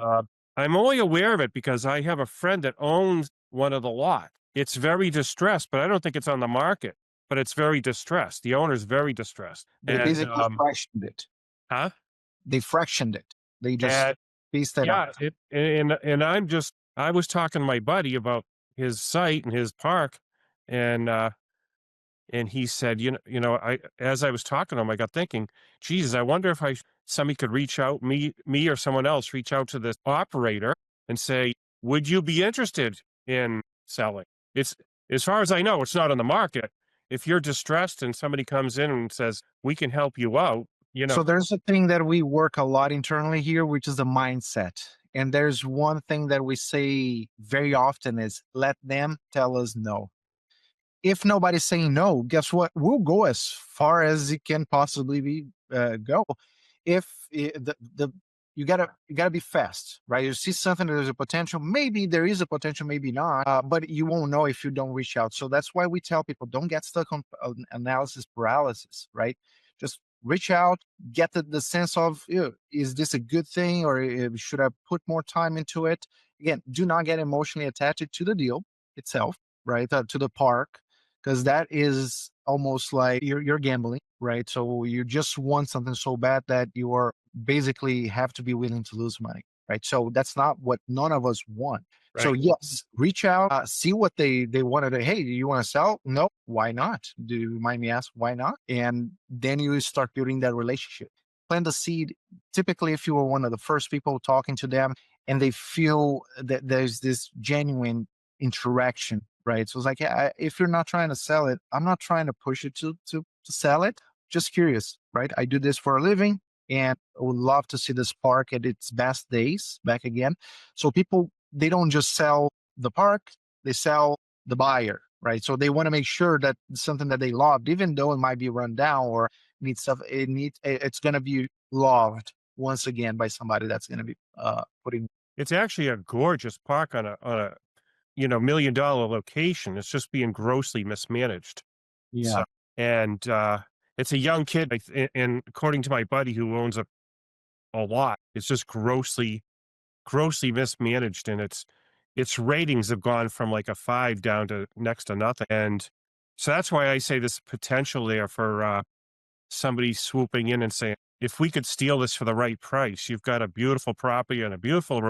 I'm only aware of it because I have a friend that owns one of the lot. It's very distressed, but I don't think it's on the market. But it's very distressed. The owner's very distressed. They And basically fractioned it. huh? They fractioned it. They just And pieced it yeah, out. and I was talking to my buddy about his site and his park, and he said, as I was talking to him, I got thinking, Jesus, I wonder if somebody could reach out, me or someone else reach out to this operator and say, would you be interested in selling? It's, as far as I know, it's not on the market. If you're distressed and somebody comes in and says, we can help you out, So there's a thing that we work a lot internally here, which is the mindset. And there's one thing that we say very often is let them tell us no. If nobody's saying no, guess what? We'll go as far as it can possibly be go. If the you gotta be fast, right? You see something that there's a potential, maybe there is a potential, maybe not, but you won't know if you don't reach out. So that's why we tell people don't get stuck on analysis paralysis, right? Just reach out, get the sense of is this a good thing or should I put more time into it? Again, do not get emotionally attached to the deal itself, right? To the park, because that is almost like you're gambling, right? So you just want something so bad that you are basically have to be willing to lose money, right? So that's not what none of us want. So right. yes, reach out, see what they wanted to. Hey, do you want to sell? No, why not? Do you mind me ask why not? And then you start building that relationship. Plant the seed. Typically, if you were one of the first people talking to them, and they feel that there's this genuine interaction, right? So it's like, if you're not trying to sell it, I'm not trying to push it to sell it. Just curious, right? I do this for a living, and I would love to see this park at its best days back again. So people, they don't just sell the park, they sell the buyer, right? So they want to make sure that something that they loved, even though it might be run down or needs stuff, it's going to be loved once again by somebody that's going to be putting. It's actually a gorgeous park on a $1 million location. It's just being grossly mismanaged. Yeah. So, and it's a young kid, and according to my buddy who owns a lot, it's just grossly mismanaged, and its ratings have gone from like a 5 down to next to nothing. And so that's why I say there's potential there for somebody swooping in and saying, if we could steal this for the right price, you've got a beautiful property and a beautiful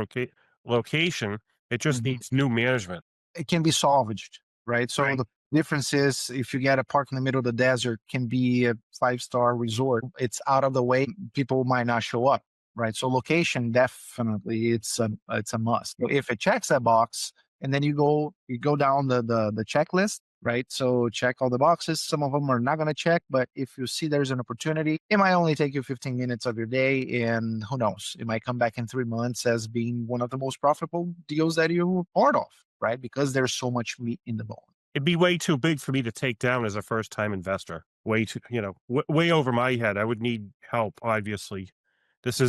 location. It just needs new management. It can be salvaged, right? So Right. the difference is if you get a park in the middle of the desert, can be a 5-star resort. It's out of the way. People might not show up, right? So location, definitely, it's a must. If it checks that box, and then you go down the checklist, right? So check all the boxes. Some of them are not going to check, but if you see there's an opportunity, it might only take you 15 minutes of your day, and who knows, it might come back in 3 months as being one of the most profitable deals that you were part of, right? Because there's so much meat in the bone. It'd be way too big for me to take down as a first time investor. Way too, way over my head. I would need help, obviously. This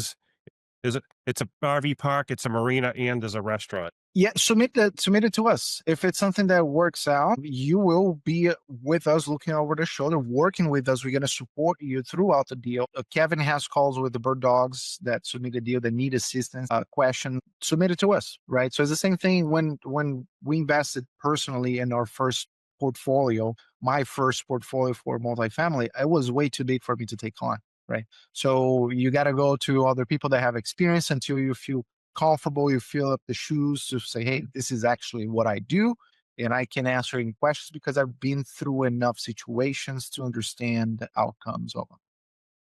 it's a RV park, it's a marina, and there's a restaurant. Yeah, submit it to us. If it's something that works out, you will be with us, looking over the shoulder, working with us. We're going to support you throughout the deal. Kevin has calls with the Birddogs that submit a deal that need assistance. Question, submit it to us, right? So it's the same thing when we invested personally in our first portfolio. My first portfolio for multifamily, it was way too big for me to take on, right? So you got to go to other people that have experience until you feel comfortable, you fill up the shoes to say, hey, this is actually what I do. And I can answer any questions because I've been through enough situations to understand the outcomes of them.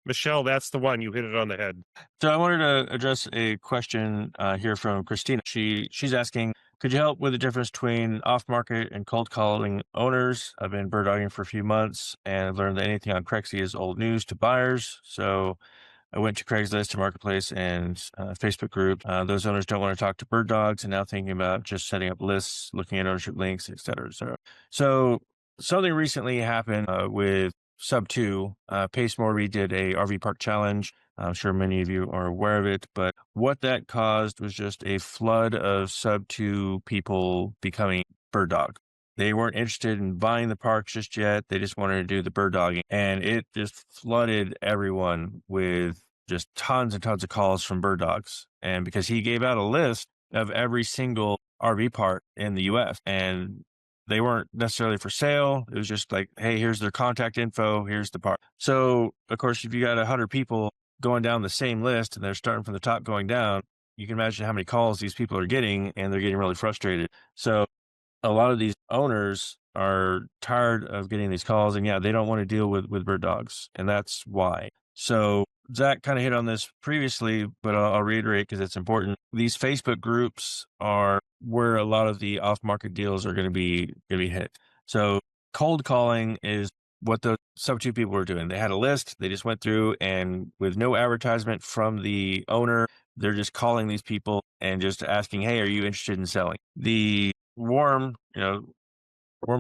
Michelle, that's the one. You hit it on the head. So I wanted to address a question here from Christina. She's asking, could you help with the difference between off-market and cold calling owners? I've been bird dogging for a few months and I've learned that anything on Crexy is old news to buyers. So I went to Craigslist, to Marketplace, and Facebook group. Those owners don't want to talk to bird dogs and now thinking about just setting up lists, looking at ownership links, et cetera, et cetera. So something recently happened with Sub 2. Pace Morby did a RV Park Challenge. I'm sure many of you are aware of it, but what that caused was just a flood of Sub 2 people becoming bird dog. They weren't interested in buying the parks just yet. They just wanted to do the bird dogging. And it just flooded everyone with just tons and tons of calls from bird dogs. And because he gave out a list of every single RV park in the US, and they weren't necessarily for sale. It was just like, hey, here's their contact info, here's the park. So of course, if you got 100 people going down the same list and they're starting from the top going down, you can imagine how many calls these people are getting, and they're getting really frustrated. So a lot of these owners are tired of getting these calls, and yeah, they don't want to deal with bird dogs, and that's why. So Zac kind of hit on this previously, but I'll reiterate because it's important. These Facebook groups are where a lot of the off-market deals are going to be hit. So cold calling is what the substitute people were doing. They had a list, they just went through, and with no advertisement from the owner, they're just calling these people and just asking, hey, are you interested in selling? The warm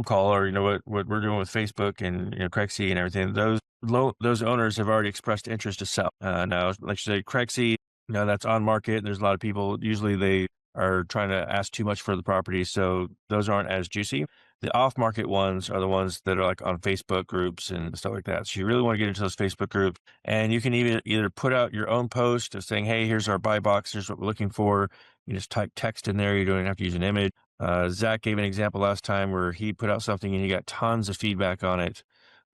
call, or what we're doing with Facebook and Crexy and everything, those owners have already expressed interest to sell. Now, like you say, Crexy, that's on market. There's a lot of people. Usually, they are trying to ask too much for the property, so those aren't as juicy. The off-market ones are the ones that are like on Facebook groups and stuff like that. So you really want to get into those Facebook groups, and you can either put out your own post of saying, "Hey, here's our buy box. Here's what we're looking for." You just type text in there. You don't have to use an image. Zac gave an example last time where he put out something and he got tons of feedback on it,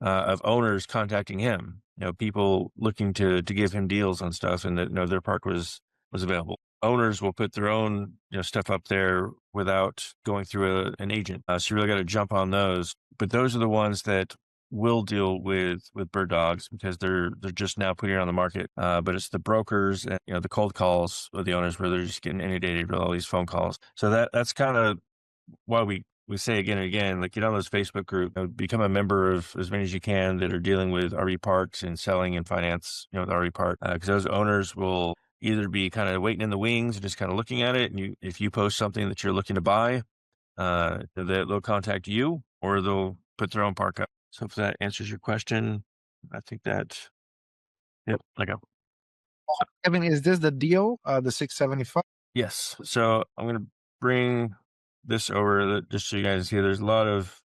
of owners contacting him, people looking to give him deals on stuff, and that, their park was available. Owners will put their own, stuff up there without going through an agent. So you really got to jump on those. But those are the ones that will deal with bird dogs because they're just now putting it on the market. But it's the brokers and the cold calls with the owners where they're just getting inundated with all these phone calls. So that's kind of why we say again and again, like, get on those Facebook groups, become a member of as many as you can that are dealing with RV parks and selling and finance, the RV park, because those owners will either be kind of waiting in the wings and just kind of looking at it. And if you post something that you're looking to buy, they'll contact you, or they'll put their own park up. So if that answers your question, I think that, yep, I go. Kevin, is this the deal? The 675? Yes. So I'm going to bring this over just so you guys see. There's a lot of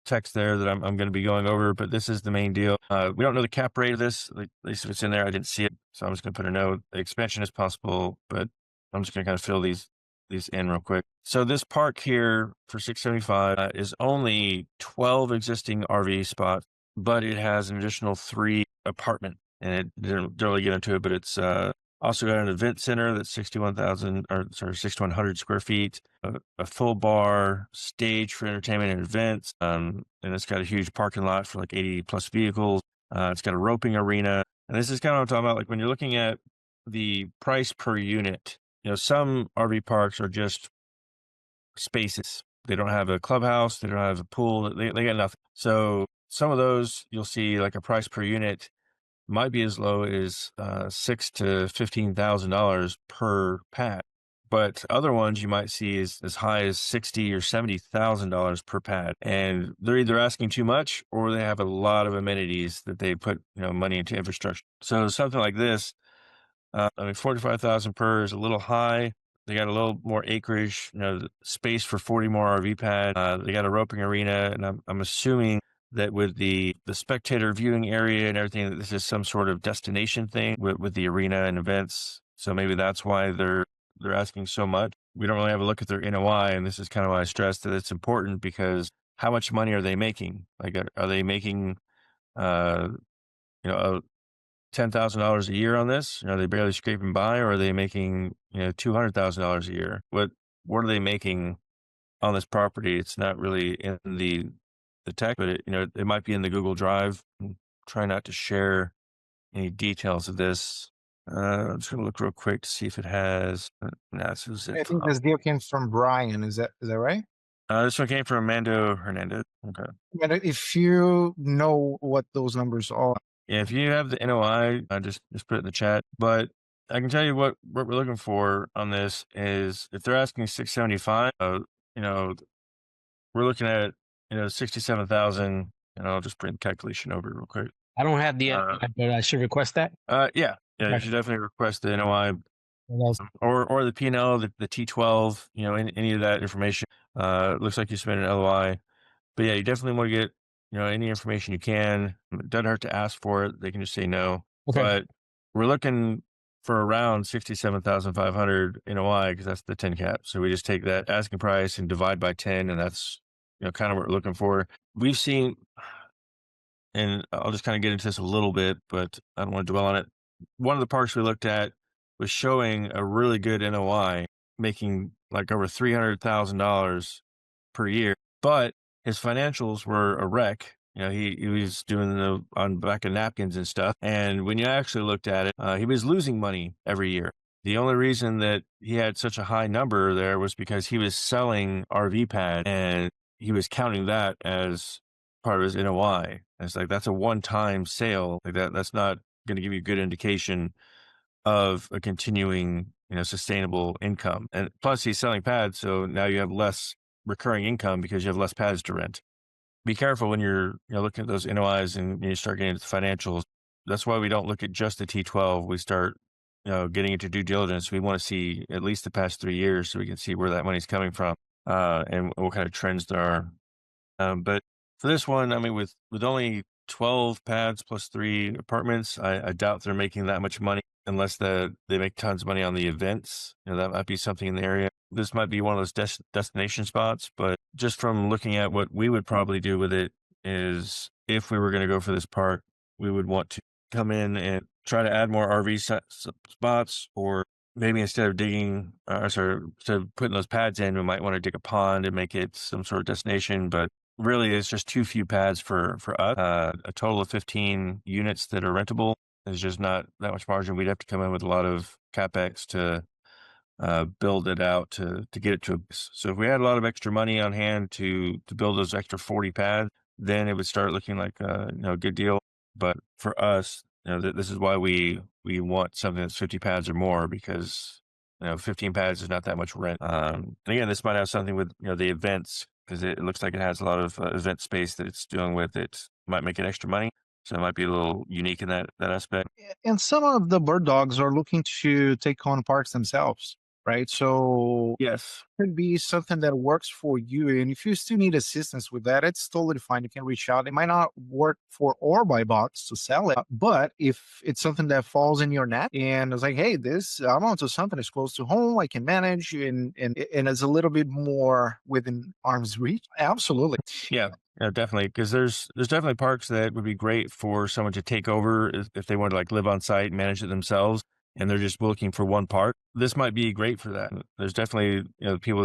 text there that I'm going to be going over, but this is the main deal. We don't know the cap rate of this. At least if it's in there, I didn't see it. So I'm just going to put a note. The expansion is possible, but I'm just going to kind of fill these in real quick. So this park here for 675 is only 12 existing RV spots, but it has an additional 3 apartment, and it didn't really get into it, but it's also got an event center that's 6,100 square feet, a full bar, stage for entertainment and events, and it's got a huge parking lot for like 80 plus vehicles. It's got a roping arena, and this is kind of what I'm talking about. Like when you're looking at the price per unit, some RV parks are just spaces. They don't have a clubhouse. They don't have a pool. They got nothing. So some of those you'll see like a price per unit might be as low as $6,000 to $15,000 per pad, but other ones you might see as high as $60,000 or $70,000 per pad, and they're either asking too much or they have a lot of amenities that they put money into infrastructure. So something like this, 45,000 per is a little high. They got a little more acreage, space for 40 more RV pads. They got a roping arena, and I'm assuming that with the spectator viewing area and everything, that this is some sort of destination thing with the arena and events. So maybe that's why they're asking so much. We don't really have a look at their NOI, and this is kind of why I stress that it's important, because how much money are they making? Like, are they making, $10,000 a year on this? Are they barely scraping by, or are they making, $200,000 a year? What are they making on this property? It's not really in the tech, but it might be in the Google Drive. Try not to share any details of this. I'm just gonna look real quick to see if it has. This is I it. think this deal came from Brian. Is that right? This one came from Mando Hernandez. Okay. And if you know what those numbers are. Yeah, if you have the NOI, just put it in the chat. But I can tell you what we're looking for on this is, if they're asking 675, we're looking at 67,000, and I'll just bring the calculation over real quick. I don't have the but I should request that. Yeah, you Okay. should definitely request the NOI What else? or the P&L, the T12, any of that information. It looks like you submitted an LOI, but yeah, you definitely want to get any information you can. It doesn't hurt to ask for it. They can just say no. Okay. But we're looking for around 67,500 NOI because that's the 10 cap. So we just take that asking price and divide by 10, and that's kind of what we're looking for. We've seen, and I'll just kind of get into this a little bit, but I don't want to dwell on it. One of the parks we looked at was showing a really good NOI, making like over $300,000 per year, but his financials were a wreck. He was doing the on back of napkins and stuff. And when you actually looked at it, he was losing money every year. The only reason that he had such a high number there was because he was selling RV pad and he was counting that as part of his NOI. And it's like, that's a one-time sale. Like that's not going to give you a good indication of a continuing, sustainable income. And plus he's selling pads. So now you have less recurring income because you have less pads to rent. Be careful when you're looking at those NOIs and you start getting into the financials. That's why we don't look at just the T12. We start, getting into due diligence. We want to see at least the past 3 years so we can see where that money's coming from and what kind of trends there are. But for this one, I mean, with only 12 pads plus 3 apartments, I doubt they're making that much money unless they make tons of money on the events. That might be something in the area. This might be one of those destination spots, but just from looking at what we would probably do with it is if we were going to go for this park, we would want to come in and try to add more RV spots, or maybe instead of instead of putting those pads in, we might want to dig a pond and make it some sort of destination. But really, it's just too few pads for us. A total of 15 units that are rentable is just not that much margin. We'd have to come in with a lot of CapEx to build it out to get it to. So if we had a lot of extra money on hand to build those extra 40 pads, then it would start looking like a good deal. But for us, this is why we want something that's 50 pads or more, because 15 pads is not that much rent. And again, this might have something with the events, because it looks like it has a lot of event space that it's dealing with. It might make it extra money. So it might be a little unique in that aspect. And some of the bird dogs are looking to take on parks themselves, right? So Yes. could be something that works for you. And if you still need assistance with that, it's totally fine. You can reach out. It might not work for or by bots to sell it, but if it's something that falls in your net and it's like, hey, this I'm onto something that's close to home, I can manage and it's a little bit more within arm's reach. Absolutely. Yeah, definitely. Because there's definitely parks that would be great for someone to take over if they want to like live on site and manage it themselves, and they're just looking for one park. This might be great for that. There's definitely people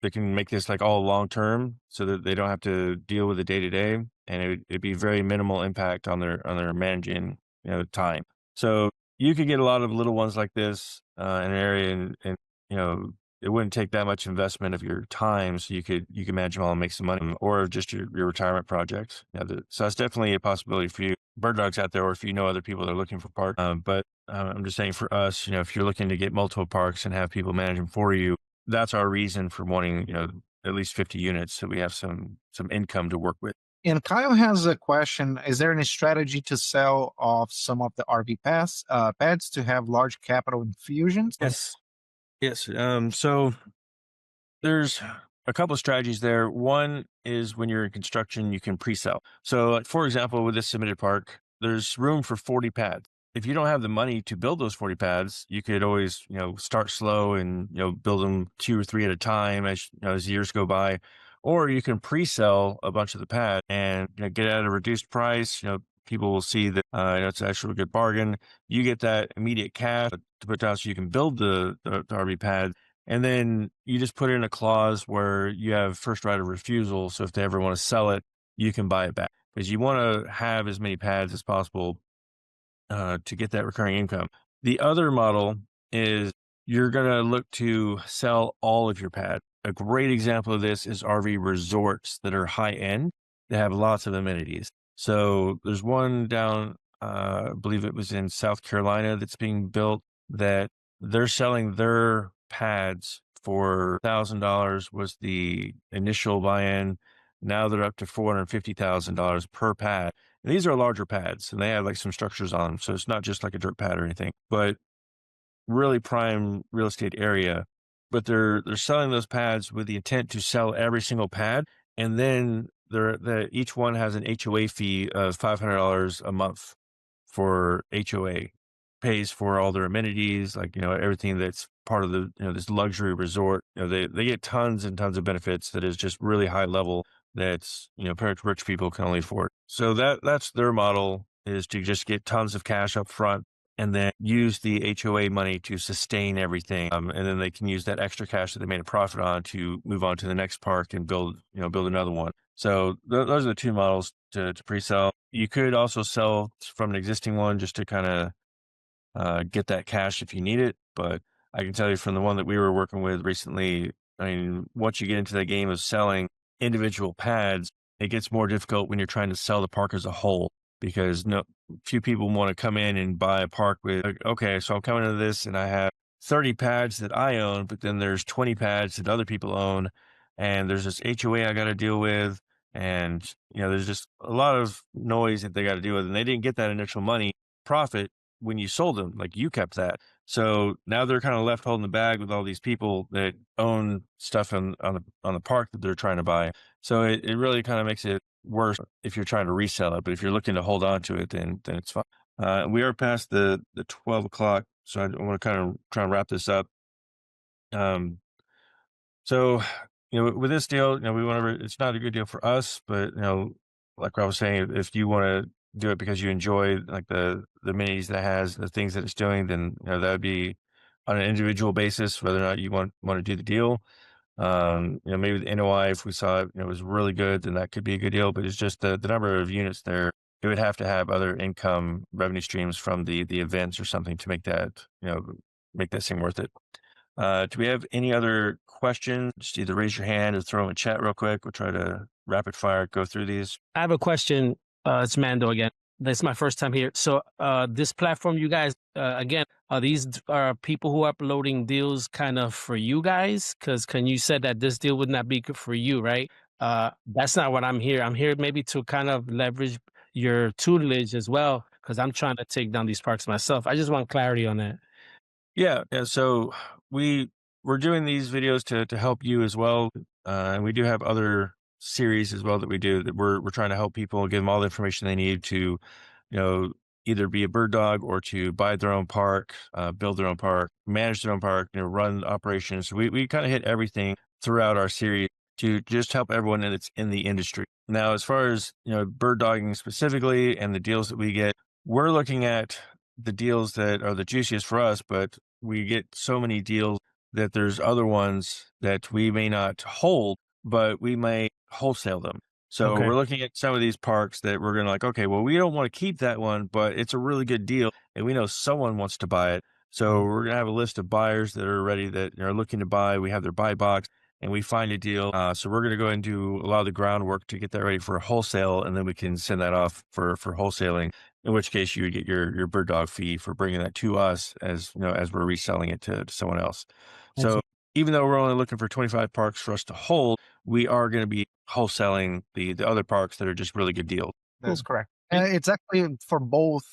that can make this like all long term, so that they don't have to deal with the day to day, and it'd be very minimal impact on their managing time. So you could get a lot of little ones like this in an area, and it wouldn't take that much investment of your time, so you could manage them all and make some money, or just your retirement projects. So that's definitely a possibility for you, Birddog's out there, or if you know other people that are looking for parks. But I'm just saying for us, if you're looking to get multiple parks and have people manage them for you, that's our reason for wanting at least 50 units, so we have some income to work with. And Kyle has a question. Is there any strategy to sell off some of the RV pads to have large capital infusions? Yes. So there's a couple of strategies there. One is when you're in construction, you can pre-sell. So like, for example, with this submitted park, there's room for 40 pads. If you don't have the money to build those 40 pads, you could always, start slow and, build them 2 or 3 at a time as years go by. Or you can pre-sell a bunch of the pads and get it at a reduced price. People will see that it's actually a good bargain. You get that immediate cash to put down so you can build the RV pad. And then you just put in a clause where you have first right of refusal. So if they ever want to sell it, you can buy it back, because you want to have as many pads as possible to get that recurring income. The other model is you're going to look to sell all of your pads. A great example of this is RV resorts that are high end, that have lots of amenities. So there's one down, I believe it was in South Carolina, that's being built, that they're selling their pads for $1,000 was the initial buy-in. Now they're up to $450,000 per pad. And these are larger pads, and they have like some structures on them. So it's not just like a dirt pad or anything, but really prime real estate area. But they're selling those pads with the intent to sell every single pad. And then each one has an HOA fee of $500 a month for HOA. pays for all their amenities, like, everything that's part of the, this luxury resort. They get tons and tons of benefits that is just really high level that's, rich people can only afford. So that's their model, is to just get tons of cash up front and then use the HOA money to sustain everything. And then they can use that extra cash that they made a profit on to move on to the next park and build another one. So those are the two models to pre-sell. You could also sell from an existing one just to kind of get that cash if you need it. But I can tell you from the one that we were working with recently, I mean, once you get into the game of selling individual pads, it gets more difficult when you're trying to sell the park as a whole, because few people want to come in and buy a park with, like, okay, so I'm coming into this and I have 30 pads that I own, but then there's 20 pads that other people own, and there's this HOA I got to deal with. And, there's just a lot of noise that they got to deal with. And they didn't get that initial money profit when you sold them, like you kept that. So now they're kind of left holding the bag with all these people that own stuff on the park that they're trying to buy. So it really kind of makes it worse if you're trying to resell it. But if you're looking to hold on to it, then it's fine. We are past the 12 o'clock, so I want to kind of try and wrap this up. So, with this deal, it's not a good deal for us, but, like I was saying, if you want to do it because you enjoy like the amenities that it has, the things that it's doing, then, that would be on an individual basis, whether or not you want to do the deal. Maybe the NOI, if we saw it, was really good, then that could be a good deal, but it's just the number of units there. It would have to have other income revenue streams from the events or something to make that, seem worth it. Do we have any other questions? Just either raise your hand or throw them in chat real quick. We'll try to rapid fire go through these. I have a question. It's Mando again. This is my first time here. So this platform, you guys, again, are these people who are uploading deals kind of for you guys? Because you said that this deal would not be good for you, right? That's not what I'm here. I'm here maybe to kind of leverage your tutelage as well, because I'm trying to take down these parks myself. I just want clarity on that. Yeah. So we're doing these videos to help you as well. And we do have other series as well that we do that we're trying to help people, give them all the information they need to, either be a Birddog or to buy their own park, build their own park, manage their own park, run operations. So we kind of hit everything throughout our series to just help everyone that's in the industry. Now, as far as, Birddogging specifically and the deals that we get, we're looking at the deals that are the juiciest for us, but we get so many deals that there's other ones that we may not hold, but we may wholesale them. So Okay. we're looking at some of these parks that we're going to okay, well, we don't want to keep that one, but it's a really good deal and we know someone wants to buy it. So we're going to have a list of buyers that are ready, that are looking to buy. We have their buy box and we find a deal. So we're going to go and do a lot of the groundwork to get that ready for a wholesale, and then we can send that off for wholesaling. In which case you would get your Birddog fee for bringing that to us as we're reselling it to someone else. So even though we're only looking for 25 parks for us to hold, we are going to be wholesaling the other parks that are just really good deals. That's correct. And it's actually for both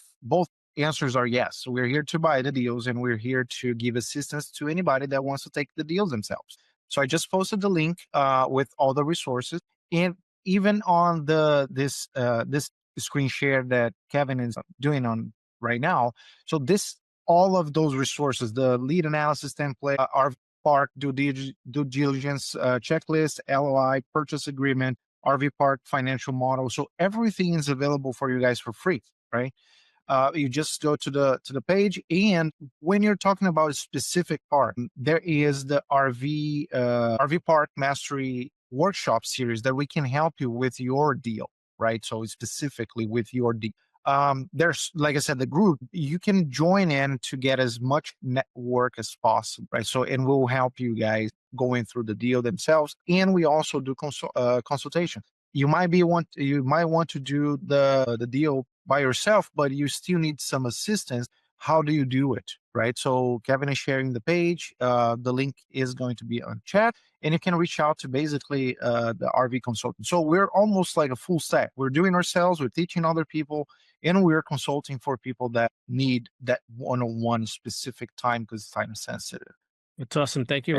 answers are yes. So we're here to buy the deals, and we're here to give assistance to anybody that wants to take the deals themselves. So I just posted the link with all the resources, and even on this screen share that Kevin is doing on right now. So all of those resources, the lead analysis template, our park due diligence checklist, LOI, purchase agreement, RV park financial model. So everything is available for you guys for free, right? You just go to the page, and when you're talking about a specific park, there is the RV Park Mastery Workshop series that we can help you with your deal, right? So specifically with your deal. There's, like I said, the group, you can join in to get as much network as possible, right? So, and we'll help you guys going through the deal themselves, and we also do consultation. You might want to do the deal by yourself, but you still need some assistance. How do you do it, right? So Kevin is sharing the page. The link is going to be on chat, and you can reach out to basically the RV consultant. So we're almost like a full stack. We're doing ourselves, we're teaching other people, and we're consulting for people that need that one-on-one specific time because it's time sensitive. It's awesome. Thank you,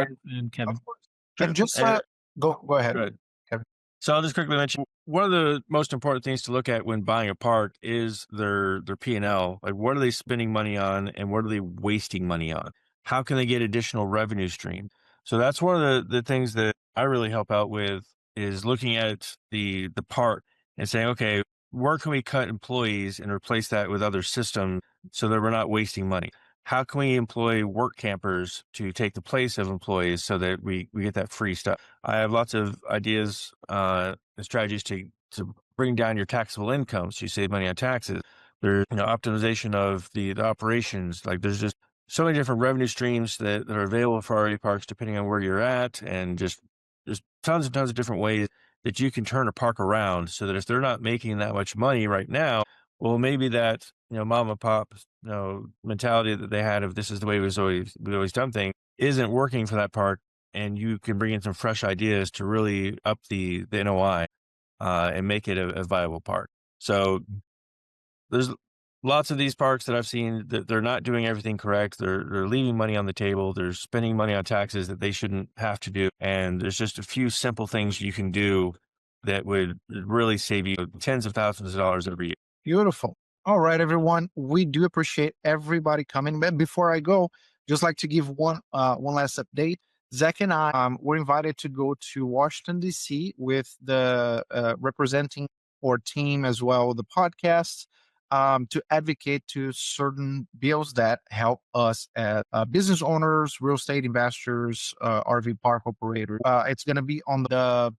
Kevin. Of course. And just go ahead. So I'll just quickly mention, one of the most important things to look at when buying a park is their P&L. Like, what are they spending money on and what are they wasting money on? How can they get additional revenue stream? So that's one of the things that I really help out with, is looking at the park and saying, okay, where can we cut employees and replace that with other systems so that we're not wasting money? How can we employ work campers to take the place of employees so that we get that free stuff? I have lots of ideas and strategies to bring down your taxable income so you save money on taxes. There's optimization of the operations. Like, there's just so many different revenue streams that are available for RV parks depending on where you're at, and just there's tons and tons of different ways that you can turn a park around so that if they're not making that much money right now, well, maybe that mom and pop mentality that they had of this is the way we've always done things isn't working for that park, and you can bring in some fresh ideas to really up the NOI and make it a viable park. So there's lots of these parks that I've seen that they're not doing everything correct. They're leaving money on the table. They're spending money on taxes that they shouldn't have to do. And there's just a few simple things you can do that would really save you tens of thousands of dollars every year. Beautiful. All right, everyone. We do appreciate everybody coming. But before I go, just like to give one last update. Zach and I were invited to go to Washington, D.C. with the representing our team as well, the podcast, to advocate to certain bills that help us as business owners, real estate investors, RV park operators. It's going to be on the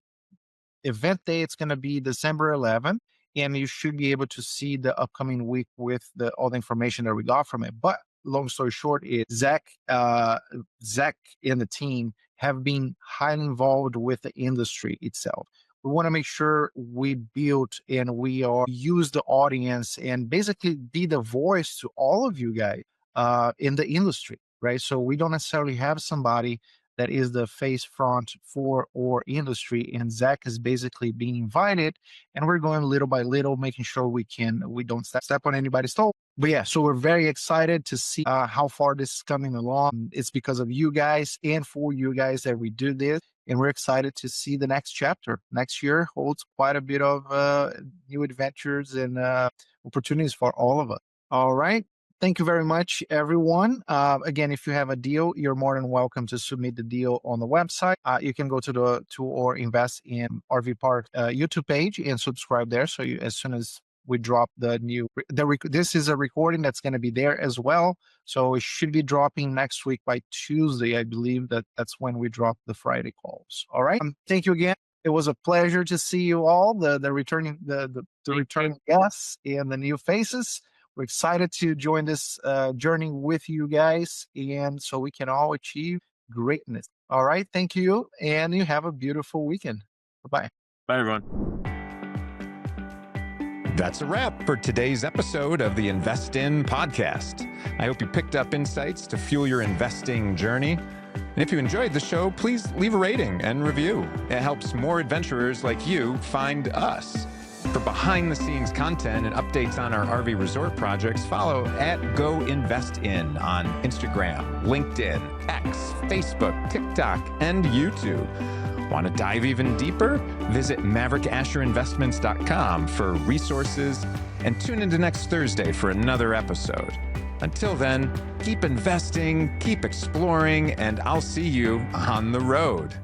event day. It's going to be December 11th. And you should be able to see the upcoming week with all the information that we got from it. But long story short is Zach and the team have been highly involved with the industry itself. We want to make sure we build and use the audience and basically be the voice to all of you guys in the industry, right? So we don't necessarily have somebody that is the face front for our industry. And Zach is basically being invited, and we're going little by little, making sure we don't step on anybody's toe. But yeah, so we're very excited to see how far this is coming along. It's because of you guys and for you guys that we do this. And we're excited to see the next chapter. Next year holds quite a bit of new adventures and opportunities for all of us. All right. Thank you very much, everyone. Again, if you have a deal, you're more than welcome to submit the deal on the website. You can go to our Invest in RV Park YouTube page and subscribe there. So as soon as we drop this is a recording that's going to be there as well. So it should be dropping next week by Tuesday. I believe that's when we drop the Friday calls. All right. Thank you again. It was a pleasure to see you all, the returning guests and the new faces. We're excited to join this journey with you guys, and so we can all achieve greatness. All right. Thank you. And you have a beautiful weekend. Bye-bye. Bye, everyone. That's a wrap for today's episode of the Invest In podcast. I hope you picked up insights to fuel your investing journey. And if you enjoyed the show, please leave a rating and review. It helps more adventurers like you find us. For behind-the-scenes content and updates on our RV resort projects, follow @GoInvestIn on Instagram, LinkedIn, X, Facebook, TikTok, and YouTube. Want to dive even deeper? Visit MaverikAsherInvestments.com for resources, and tune into next Thursday for another episode. Until then, keep investing, keep exploring, and I'll see you on the road.